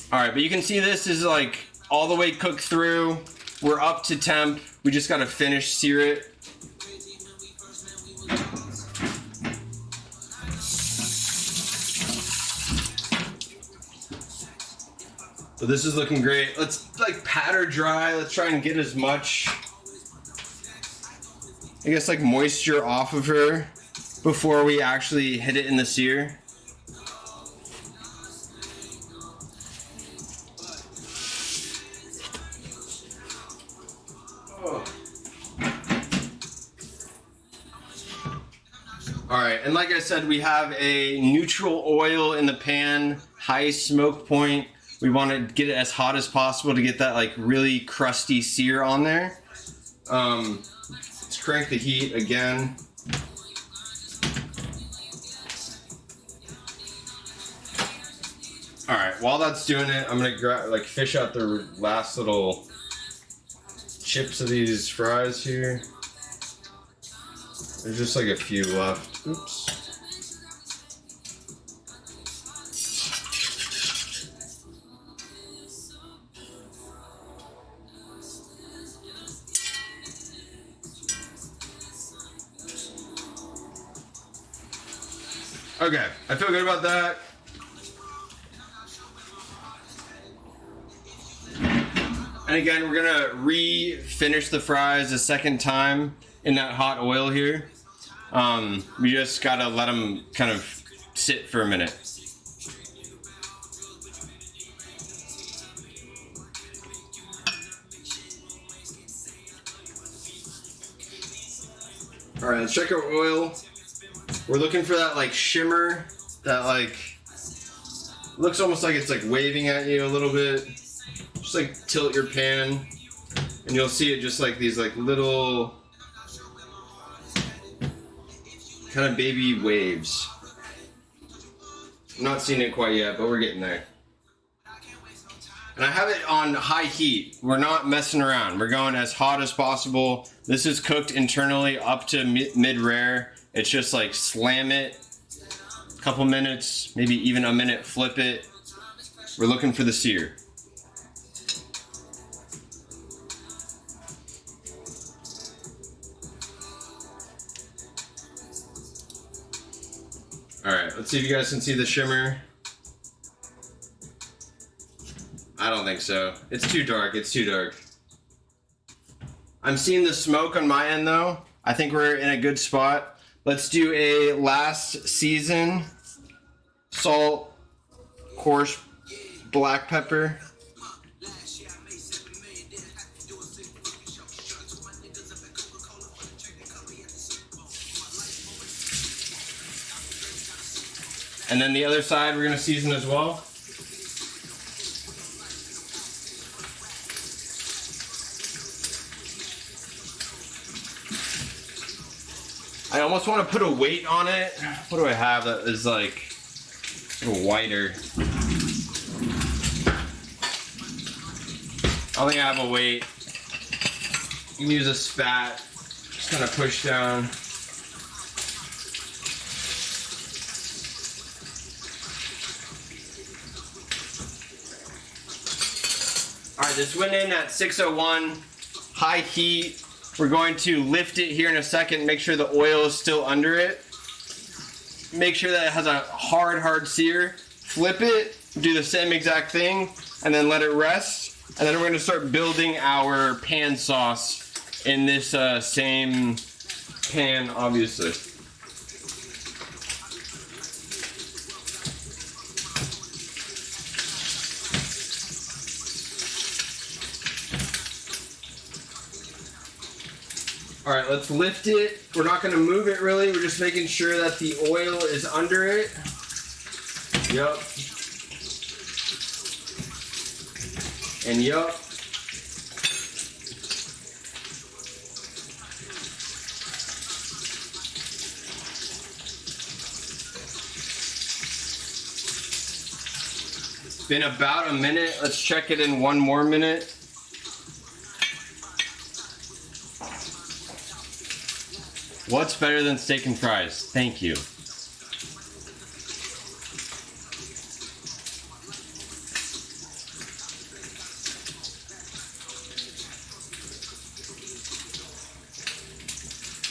All right, but you can see this is like all the way cooked through. We're up to temp. We just gotta finish sear it. So this is looking great. Let's like pat her dry. Let's try and get as much, I guess, like moisture off of her before we actually hit it in the sear. Alright, and like I said, we have a neutral oil in the pan, high smoke point. We want to get it as hot as possible to get that like really crusty sear on there. Let's crank the heat again. All right, while that's doing it, I'm gonna like fish out the last little chips of these fries here. There's just like a few left. Oops. Okay, I feel good about that. And again, we're gonna refinish the fries a second time in that hot oil here. We just gotta let them kind of sit for a minute. All right, let's check our oil. We're looking for that like shimmer, that like looks almost like it's like waving at you a little bit. Just like tilt your pan, and you'll see it just like these like little kind of baby waves. I'm not seeing it quite yet, but we're getting there. And I have it on high heat. We're not messing around. We're going as hot as possible. This is cooked internally up to mid-rare. It's just like slam it, a couple minutes, maybe even a minute, flip it. We're looking for the sear. All right, let's see if you guys can see the shimmer. I don't think so. It's too dark, it's too dark. I'm seeing the smoke on my end though. I think we're in a good spot. Let's do a last season salt, coarse black pepper. And then the other side we're gonna season as well. I almost want to put a weight on it. What do I have that is like a little whiter? I don't think I have a weight. You can use a spat. Just kind of push down. Alright, this went in at 601, high heat. We're going to lift it here in a second, make sure the oil is still under it. Make sure that it has a hard sear. Flip it, do the same exact thing, and then let it rest. And then we're gonna start building our pan sauce in this same pan, obviously. All right, let's lift it. We're not gonna move it really. We're just making sure that the oil is under it. Yup. And yup. It's been about a minute. Let's check it in one more minute. What's better than steak and fries? Thank you.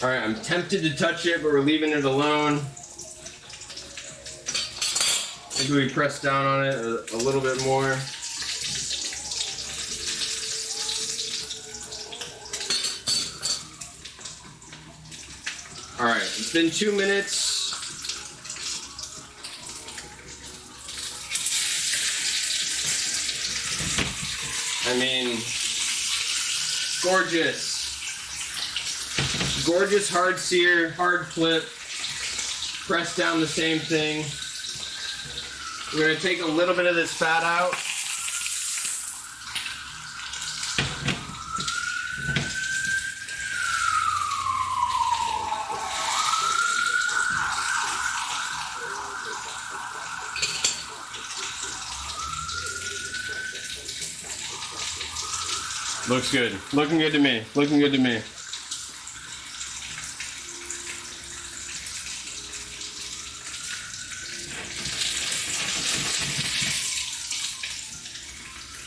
All right, I'm tempted to touch it, but we're leaving it alone. Maybe we press down on it a little bit more. All right, it's been 2 minutes. I mean, gorgeous. Gorgeous hard sear, hard flip. Press down the same thing. We're gonna take a little bit of this fat out. Looks good. Looking good to me. Looking good to me.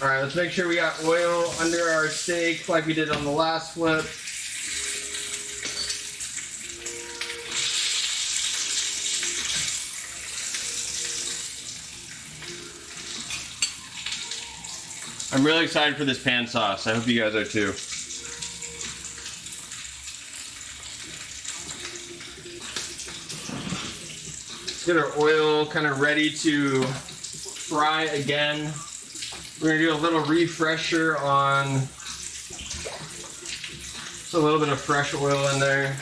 All right, let's make sure we got oil under our steak like we did on the last flip. I'm really excited for this pan sauce. I hope you guys are too. Let's get our oil kind of ready to fry again. We're gonna do a little refresher on just a little bit of fresh oil in there.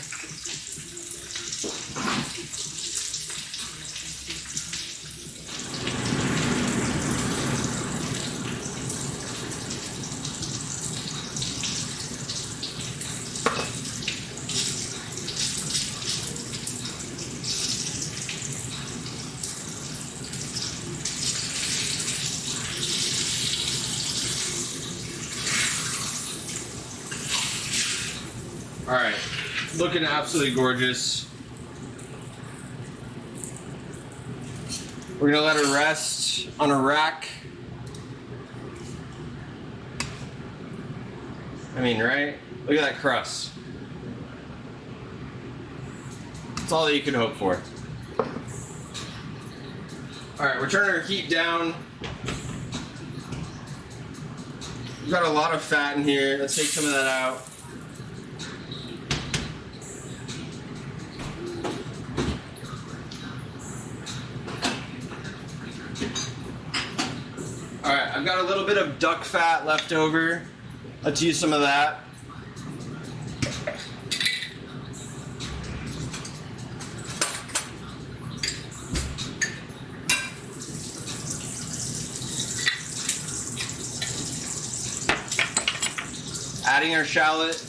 All right, looking absolutely gorgeous. We're gonna let it rest on a rack. I mean, right? Look at that crust. That's all that you can hope for. All right, we're turning our heat down. We've got a lot of fat in here. Let's take some of that out. All right, I've got a little bit of duck fat left over. Let's use some of that. Adding our shallot.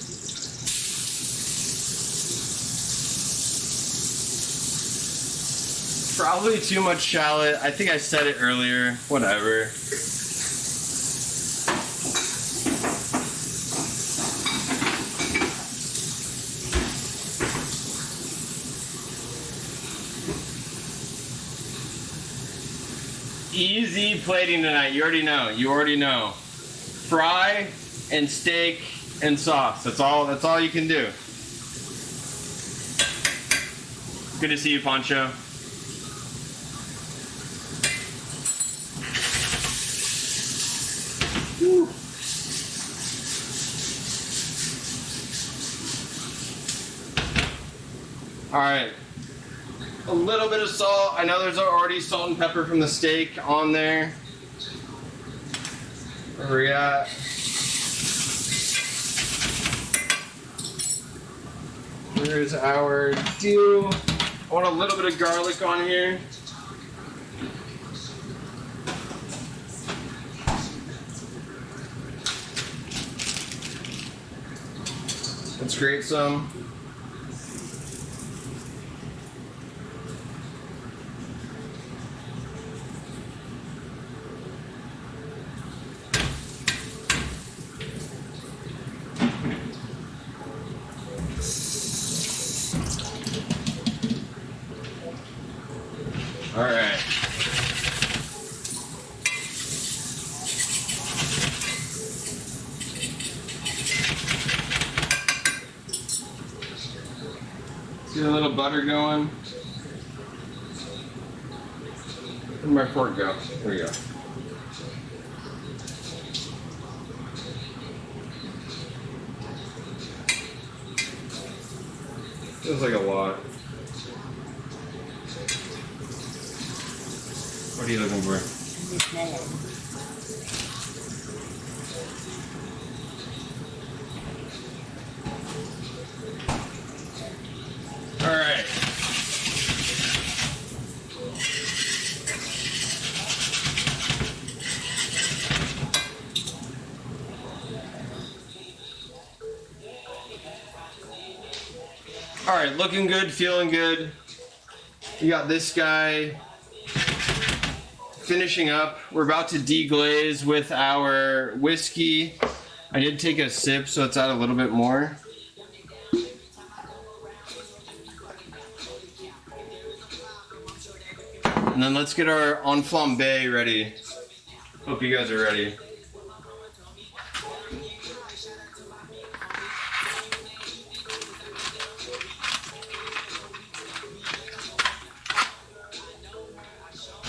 Probably too much shallot. I think I said it earlier. Whatever. Easy plating tonight. You already know. You already know. Fry and steak and sauce. That's all you can do. Good to see you, Poncho. Woo. All right. A little bit of salt. I know there's already salt and pepper from the steak on there. Where we at? Here's our deal. I want a little bit of garlic on here. Let's grate some. All right. Get a little butter going. Where'd my fork go? There we go. Feels like a lot. What are you looking for? All right. All right, looking good, feeling good. We got this guy finishing up. We're about to deglaze with our whiskey I did take a sip, so let's add a little bit more. And then let's get our enflambe ready. Hope you guys are ready.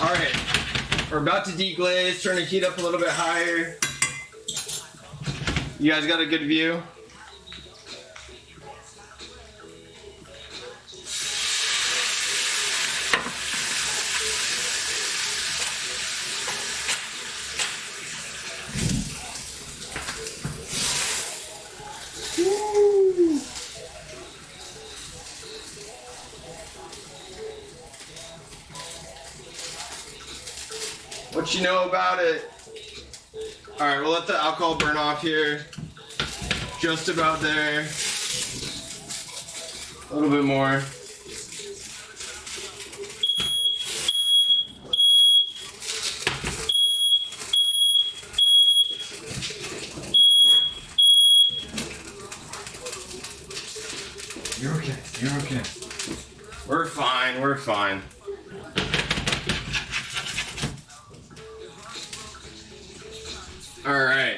Alright, we're about to deglaze, turn the heat up a little bit higher. You guys got a good view? Woo. What you know about it? Alright, we'll let the alcohol burn off here. Just about there. A little bit more. You're okay. You're okay. We're fine, we're fine. Alright.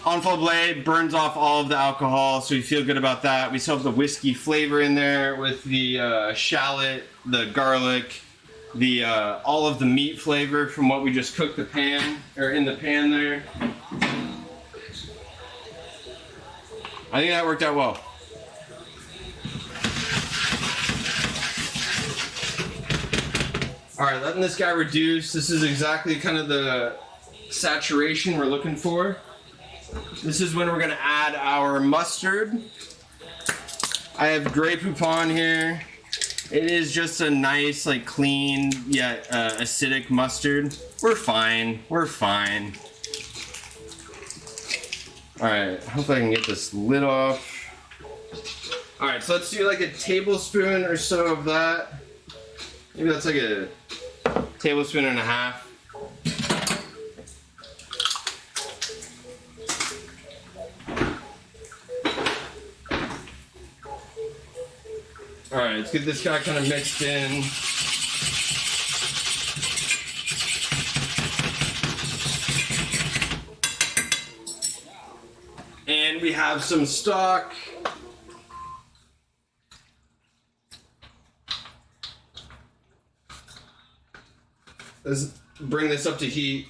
Enflambe burns off all of the alcohol, so we feel good about that. We still have the whiskey flavor in there with the shallot, the garlic, the all of the meat flavor from what we just cooked the pan, or in the pan there. I think that worked out well. Alright, letting this guy reduce. This is exactly kind of the saturation we're looking for. This is when we're going to add our mustard. I have Grey Poupon here. It is just a nice, like, clean, yet acidic mustard. We're fine. We're fine. Alright, hopefully I can get this lid off. Alright, so let's do like a tablespoon or so of that. Maybe that's like a tablespoon and a half. Alright, let's get this guy kind of mixed in. And we have some stock. Let's bring this up to heat.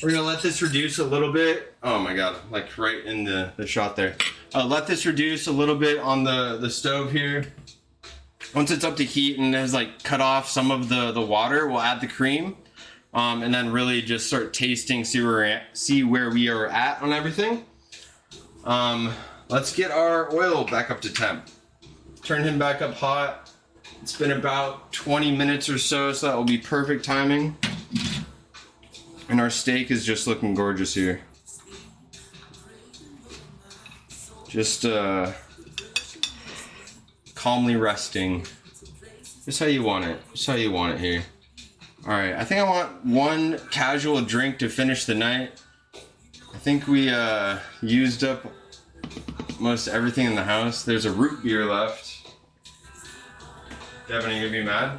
We're gonna let this reduce a little bit. Oh my god, like right in the shot there. Let this reduce a little bit on the stove here. Once it's up to heat and has like cut off some of the water, we'll add the cream. And then really just start tasting, see where we are at on everything. Let's get our oil back up to temp. Turn him back up hot. It's been about 20 minutes or so, so that will be perfect timing. And our steak is just looking gorgeous here. Just calmly resting. Just how you want it. Just how you want it here. Alright, I think I want one casual drink to finish the night. I think we used up most everything in the house. There's a root beer left. Devin, are you gonna be mad?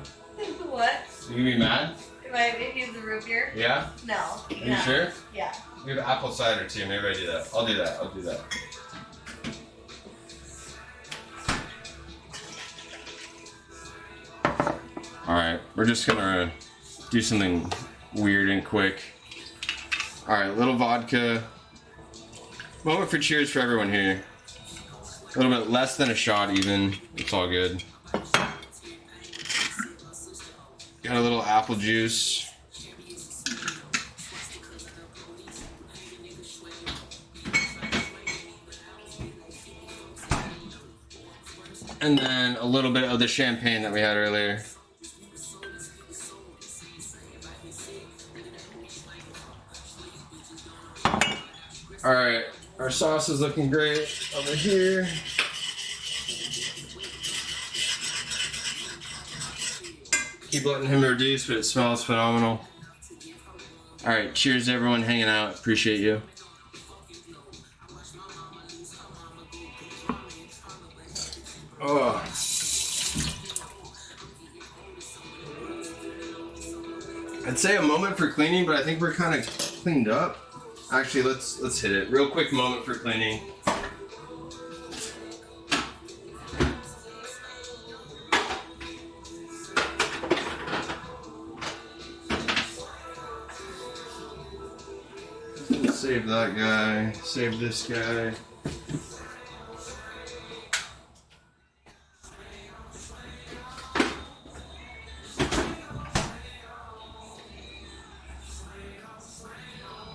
What? You gonna be mad? Am I gonna use the root beer? Yeah? No. Are you sure? Yeah. We have apple cider too. Maybe I do that. I'll do that. I'll do that. Alright, we're just gonna do something weird and quick. Alright, little vodka. Moment for cheers for everyone here. A little bit less than a shot even. It's all good. Got a little apple juice. And then a little bit of the champagne that we had earlier. Alright, our sauce is looking great over here. Keep letting him reduce, but it smells phenomenal. All right, cheers to everyone hanging out. Appreciate you. Oh. I'd say a moment for cleaning, but I think we're kind of cleaned up. Actually, let's hit it. Real quick moment for cleaning. Save that guy. Save this guy.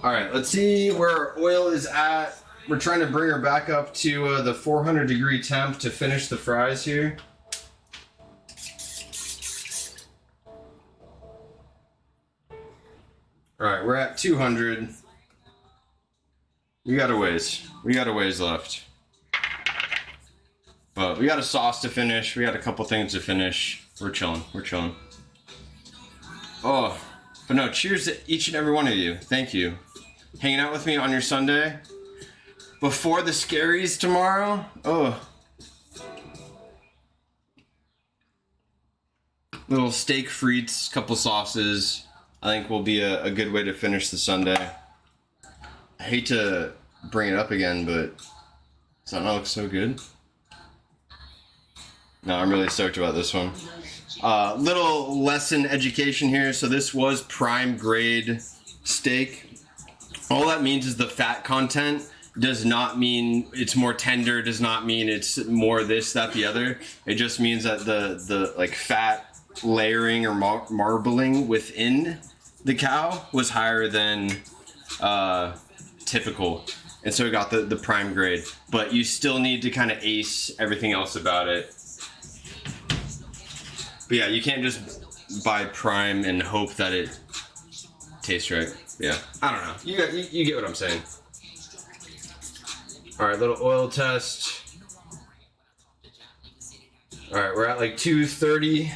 All right, let's see where our oil is at. We're trying to bring her back up to the 400-degree temp to finish the fries here. All right, we're at 200. We got a ways. We got a ways left. But we got a sauce to finish. We got a couple things to finish. We're chilling. We're chilling. Oh, but no, cheers to each and every one of you. Thank you. Hanging out with me on your Sunday. Before the scaries tomorrow. Oh. Little steak frites, couple sauces. I think will be a good way to finish the Sunday. I hate to bring it up again, but does that not look so good? No, I'm really stoked about this one. Little lesson education here. So this was prime grade steak. All that means is the fat content does not mean it's more tender, does not mean it's more this, that, the other. It just means that the like fat layering or marbling within the cow was higher than typical, and so we got the prime grade, but you still need to kind of ace everything else about it. But yeah, you can't just buy prime and hope that it tastes right. Yeah, I don't know, you get what I'm saying. All right, little oil test. All right, we're at like 230.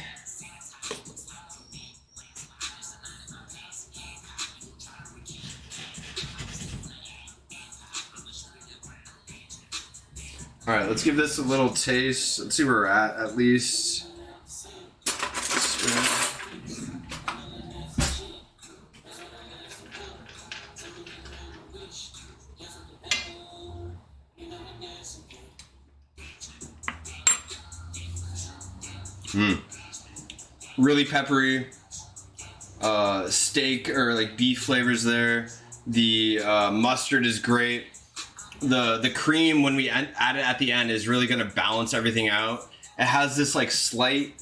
All right, let's give this a little taste. Let's see where we're at least. Really peppery. Steak or like beef flavors there. The mustard is great. The cream, when we add it at the end, is really going to balance everything out. It has this like slight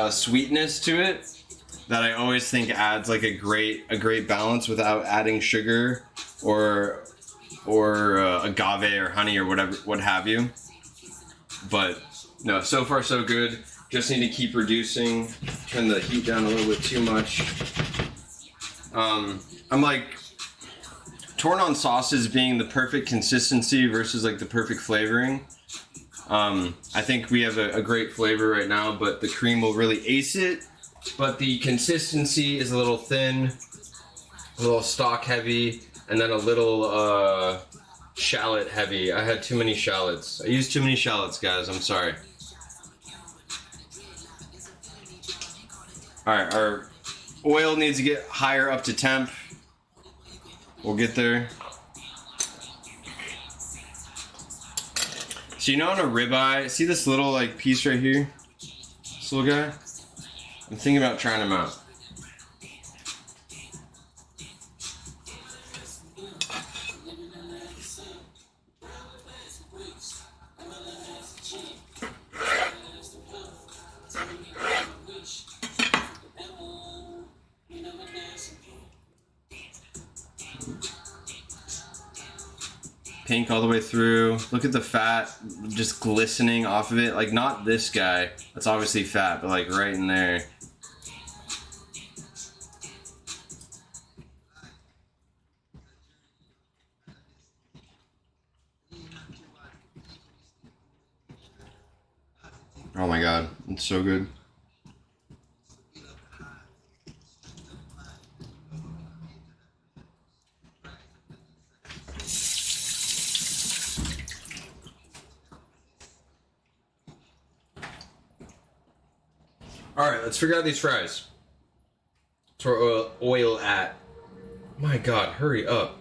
sweetness to it that I always think adds like a great balance without adding sugar or agave or honey or whatever, what have you. But no, so far so good. Just need to keep reducing, turn the heat down a little bit too much. I'm like torn on sauces being the perfect consistency versus like the perfect flavoring. I think we have a great flavor right now, but the cream will really ace it. But the consistency is a little thin, a little stock heavy, and then a little shallot heavy. I had too many shallots. I used too many shallots, guys. I'm sorry. All right, our oil needs to get higher up to temp. We'll get there. So you know on a ribeye, see this little like piece right here? This little guy? I'm thinking about trying him out. Pink all the way through. Look at the fat just glistening off of it. Like not this guy, that's obviously fat, but like right in there. Oh my god, it's so good. Alright, let's figure out these fries. That's where oil at. My god, hurry up.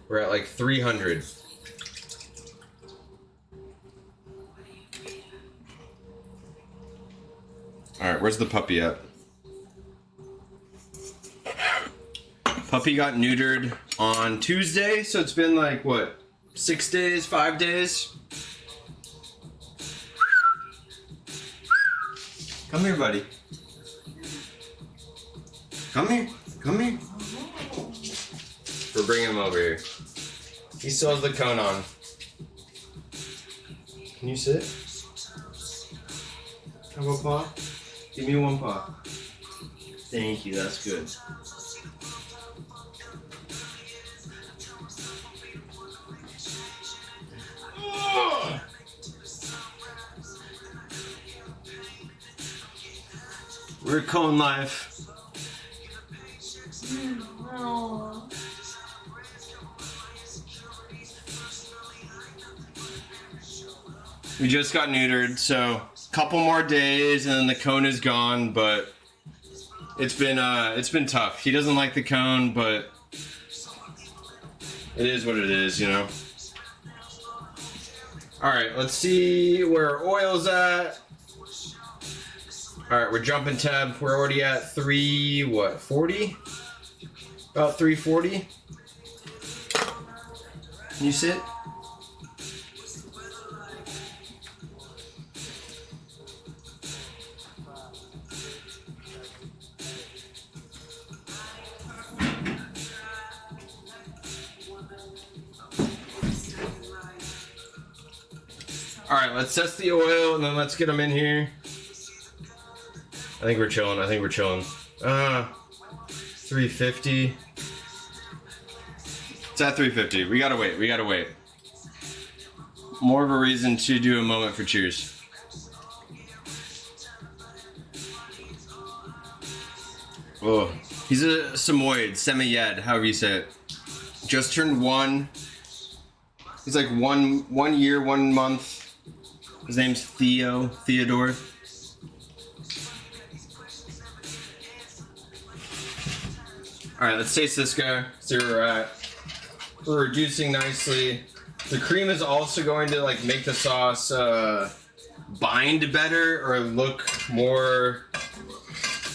We're at like 300. Alright, where's the puppy at? Puppy got neutered on Tuesday, so it's been like, what, 6 days, 5 days? Come here, buddy. Come here. Come here. We're bringing him over here. He still has the cone on. Can you sit? How about paw? Give me one paw. Thank you, that's good. We're cone life. Oh. We just got neutered, so a couple more days and then the cone is gone, but it's been tough. He doesn't like the cone, but it is what it is, you know. Alright, let's see where oil's at. Alright, we're jumping tab. We're already at 40? About 340. Can you sit? Alright, let's test the oil and then let's get them in here. I think we're chilling. 350. It's at 350. We gotta wait. More of a reason to do a moment for cheers. Oh, he's a Samoyed, Semiyed, however you say it. Just turned 1. He's like one year, 1 month. His name's Theodore. Alright, let's taste this guy. See where we're at. We're reducing nicely. The cream is also going to like make the sauce bind better or look more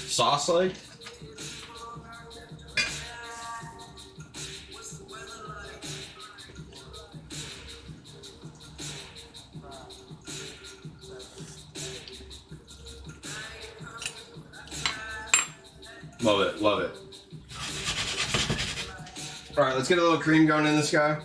sauce-like. Love it. Alright, let's get a little cream going in this guy.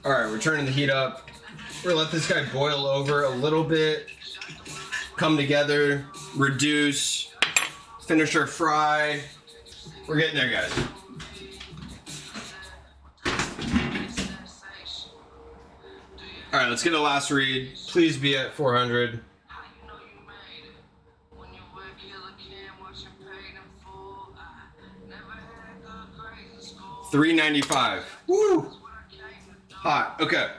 Alright, we're turning the heat up. We're gonna let this guy boil over a little bit, come together, reduce, finish our fry. We're getting there, guys. Alright, let's get a last read. Please be at 400. 395. Woo! Hot. Okay.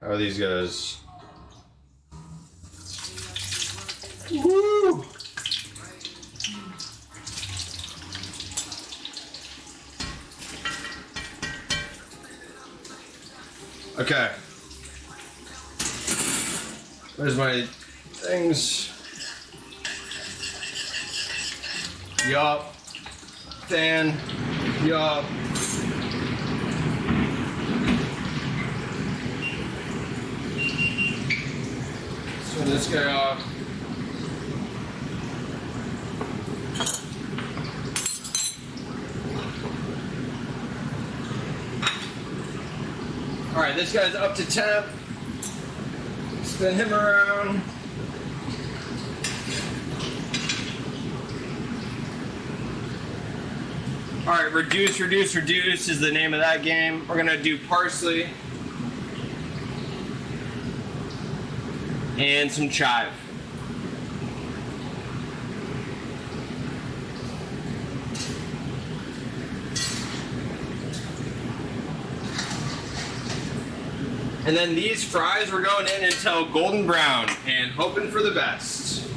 How are these guys? Woo! Okay. Where's my things? Yup. Fan. Yup. Turn this guy off. Alright, this guy's up to temp. Spin him around. Alright, reduce is the name of that game. We're gonna do parsley. and some chive. And then these fries, we're going in until golden brown and hoping for the best.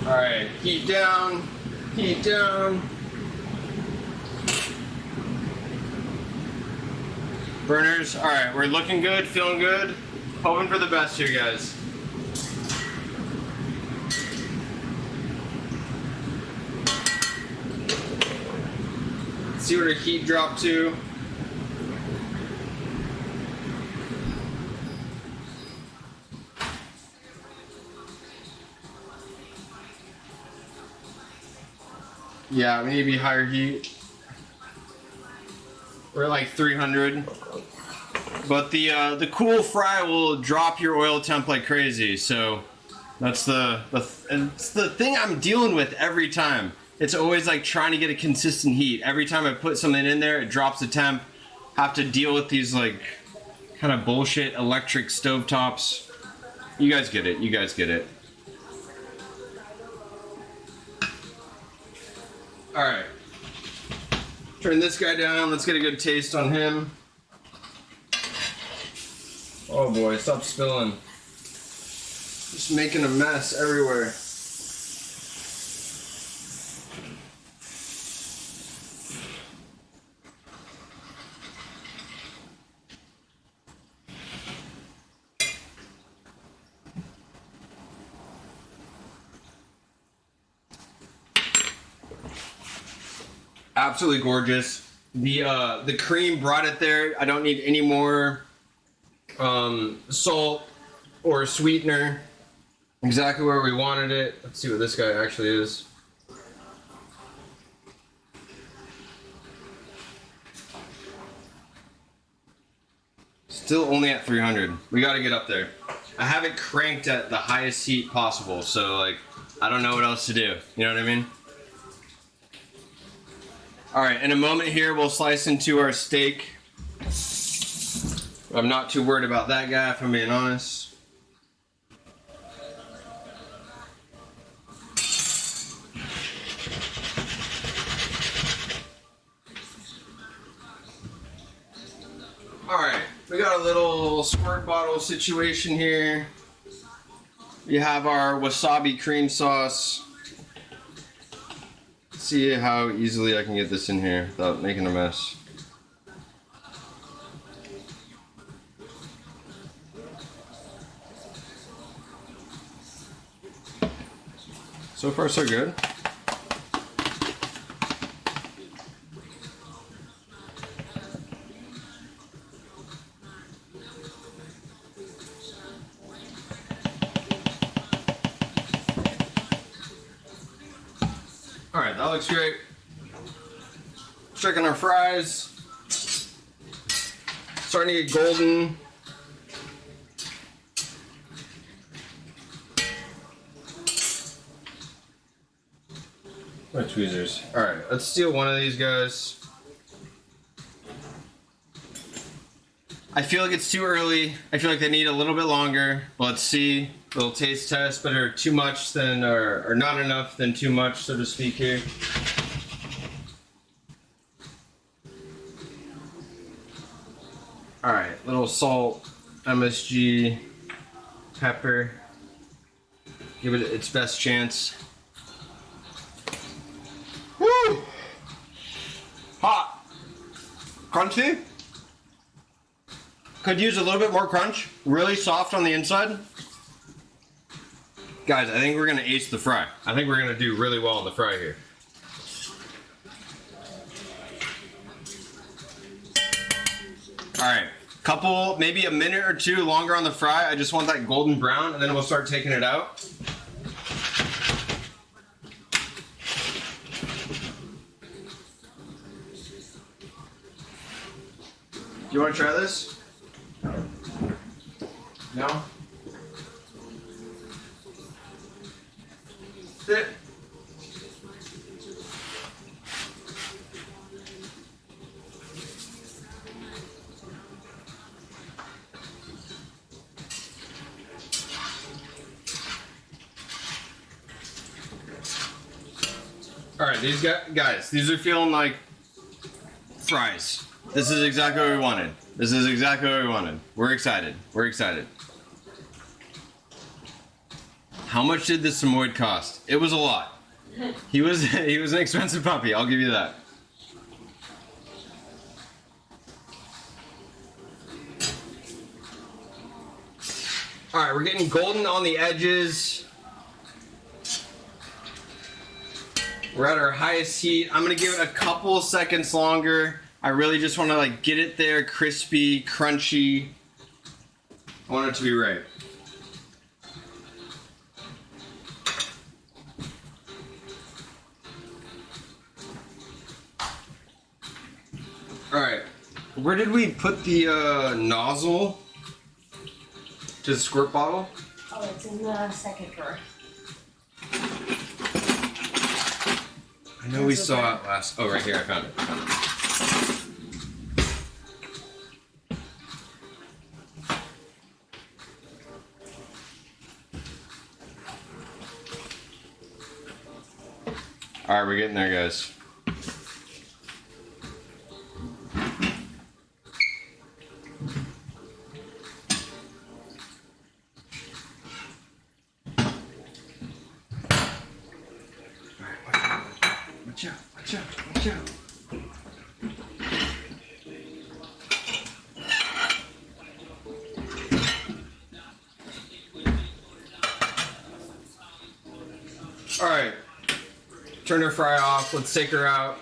All right, heat down, heat down. Burners, all right, we're looking good, feeling good. Hoping for the best here, guys. See what our heat dropped to. Yeah, we need to be higher heat. We're at like 300. But the cool fry will drop your oil temp like crazy. So that's it's the thing I'm dealing with every time. It's always like trying to get a consistent heat. Every time I put something in there, it drops the temp. Have to deal with these like kind of bullshit electric stovetops. You guys get it. You guys get it. All right. Turn this guy down. Let's get a good taste on him. Oh boy, stop spilling. Just making a mess everywhere. Absolutely gorgeous. The cream brought it there. I don't need any more salt or sweetener. Exactly where we wanted it. Let's see what this guy actually is. Still only at 300. We got to get up there. I have it cranked at the highest heat possible, so like I don't know what else to do. You know what I mean? All right, in a moment here, we'll slice into our steak. I'm not too worried about that guy, if I'm being honest. All right, we got a little squirt bottle situation here. We have our wasabi cream sauce. See how easily I can get this in here without making a mess. So far, so good. Alright, that looks great. Checking our fries. Starting to get golden. My tweezers. Alright, let's steal one of these guys. I feel like it's too early. I feel like they need a little bit longer. Let's see. A little taste test, but are too much then, or not enough than too much, so to speak here. All right, little salt, MSG, pepper. Give it its best chance. Woo! Hot. Crunchy. Could use a little bit more crunch. Really soft on the inside. Guys, I think we're gonna ace the fry. I think we're gonna do really well on the fry here. All right, couple, maybe a minute or two longer on the fry. I just want that golden brown, and then we'll start taking it out. Do you want to try this? No? Sit. All right, these guys, these are feeling like fries. This is exactly what we wanted. This is exactly what we wanted. We're excited. We're excited. How much did the Samoyed cost? It was a lot. He was an expensive puppy. I'll give you that. All right, we're getting golden on the edges. We're at our highest heat. I'm gonna give it a couple seconds longer. I really just want to like get it there, crispy, crunchy. I want it to be right. All right, where did we put the nozzle to the squirt bottle? Oh, it's in the second drawer. I know we saw it last. Oh, right here, I found it. All right, we're getting there, guys. Watch out, watch out, watch out. All right, turn her fry off. Let's take her out.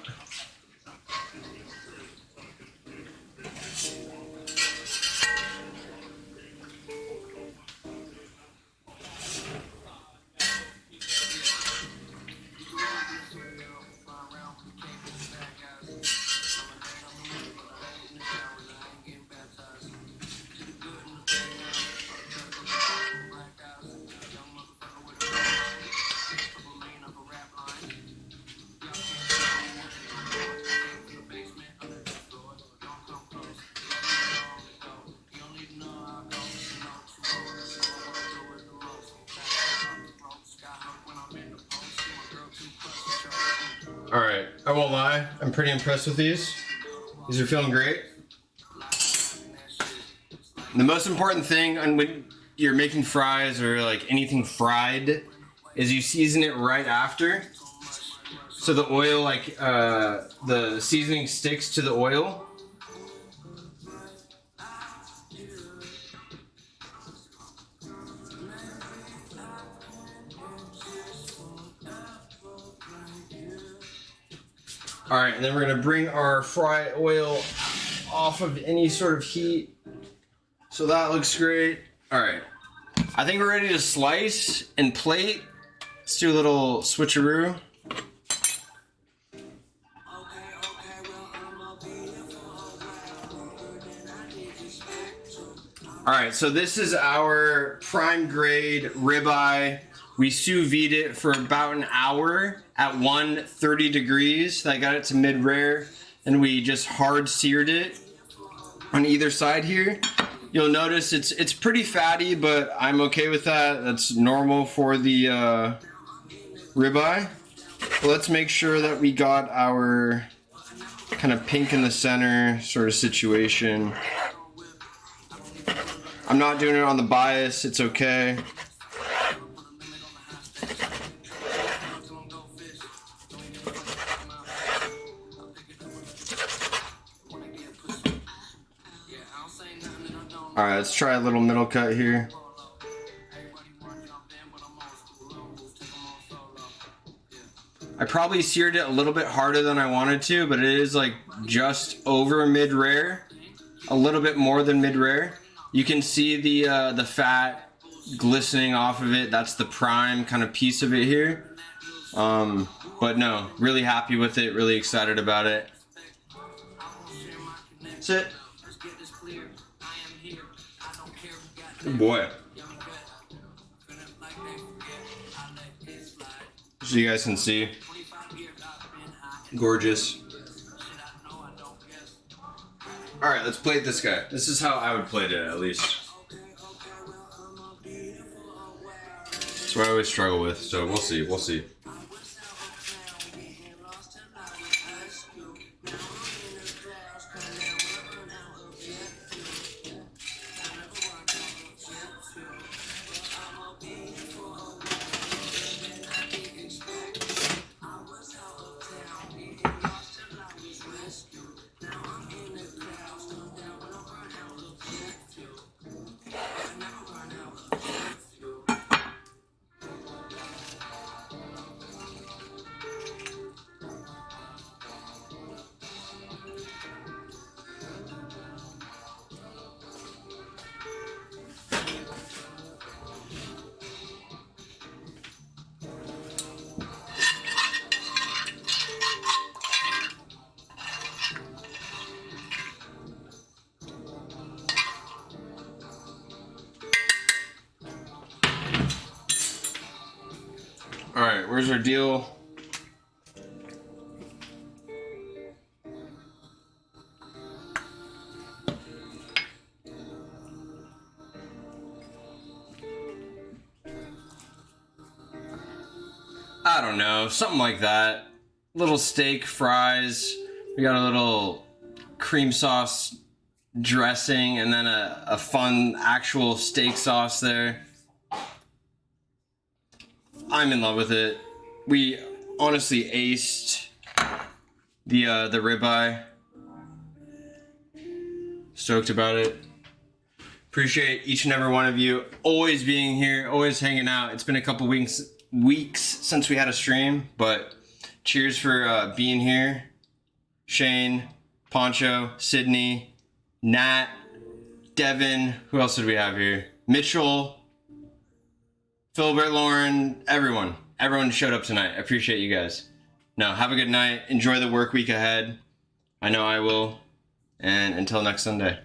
All right, I won't lie. I'm pretty impressed with these. These are feeling great. The most important thing when you're making fries or like anything fried is you season it right after. So the oil, like the seasoning sticks to the oil. All right, and then we're gonna bring our fry oil off of any sort of heat. So that looks great. All right, I think we're ready to slice and plate. Let's do a little switcheroo. All right, so this is our prime grade ribeye. We sous vide it for about an hour at 130 degrees. I got it to mid-rare, and we just hard seared it on either side here. You'll notice it's pretty fatty, but I'm okay with that. That's normal for the ribeye. Let's make sure that we got our kind of pink in the center sort of situation. I'm not doing it on the bias, it's okay. Alright, let's try a little middle cut here. I probably seared it a little bit harder than I wanted to, but it is like just over mid-rare. A little bit more than mid-rare. You can see the fat glistening off of it. That's the prime kind of piece of it here. But no, really happy with it, really excited about it. That's it. Good boy. So you guys can see. Gorgeous. Alright, let's plate this guy. This is how I would plate it, at least. That's what I always struggle with, so we'll see, we'll see. All right, where's our deal? I don't know, something like that. Little steak, fries. We got a little cream sauce dressing, and then a fun actual steak sauce there. I'm in love with it. We honestly aced the ribeye. Stoked about it. Appreciate each and every one of you always being here, always hanging out. It's been a couple weeks since we had a stream, but cheers for being here. Shane, Poncho, Sydney, Nat, Devin, who else did we have here? Mitchell, Philbert, Lauren, everyone. Everyone showed up tonight. I appreciate you guys. Now, have a good night. Enjoy the work week ahead. I know I will. And until next Sunday.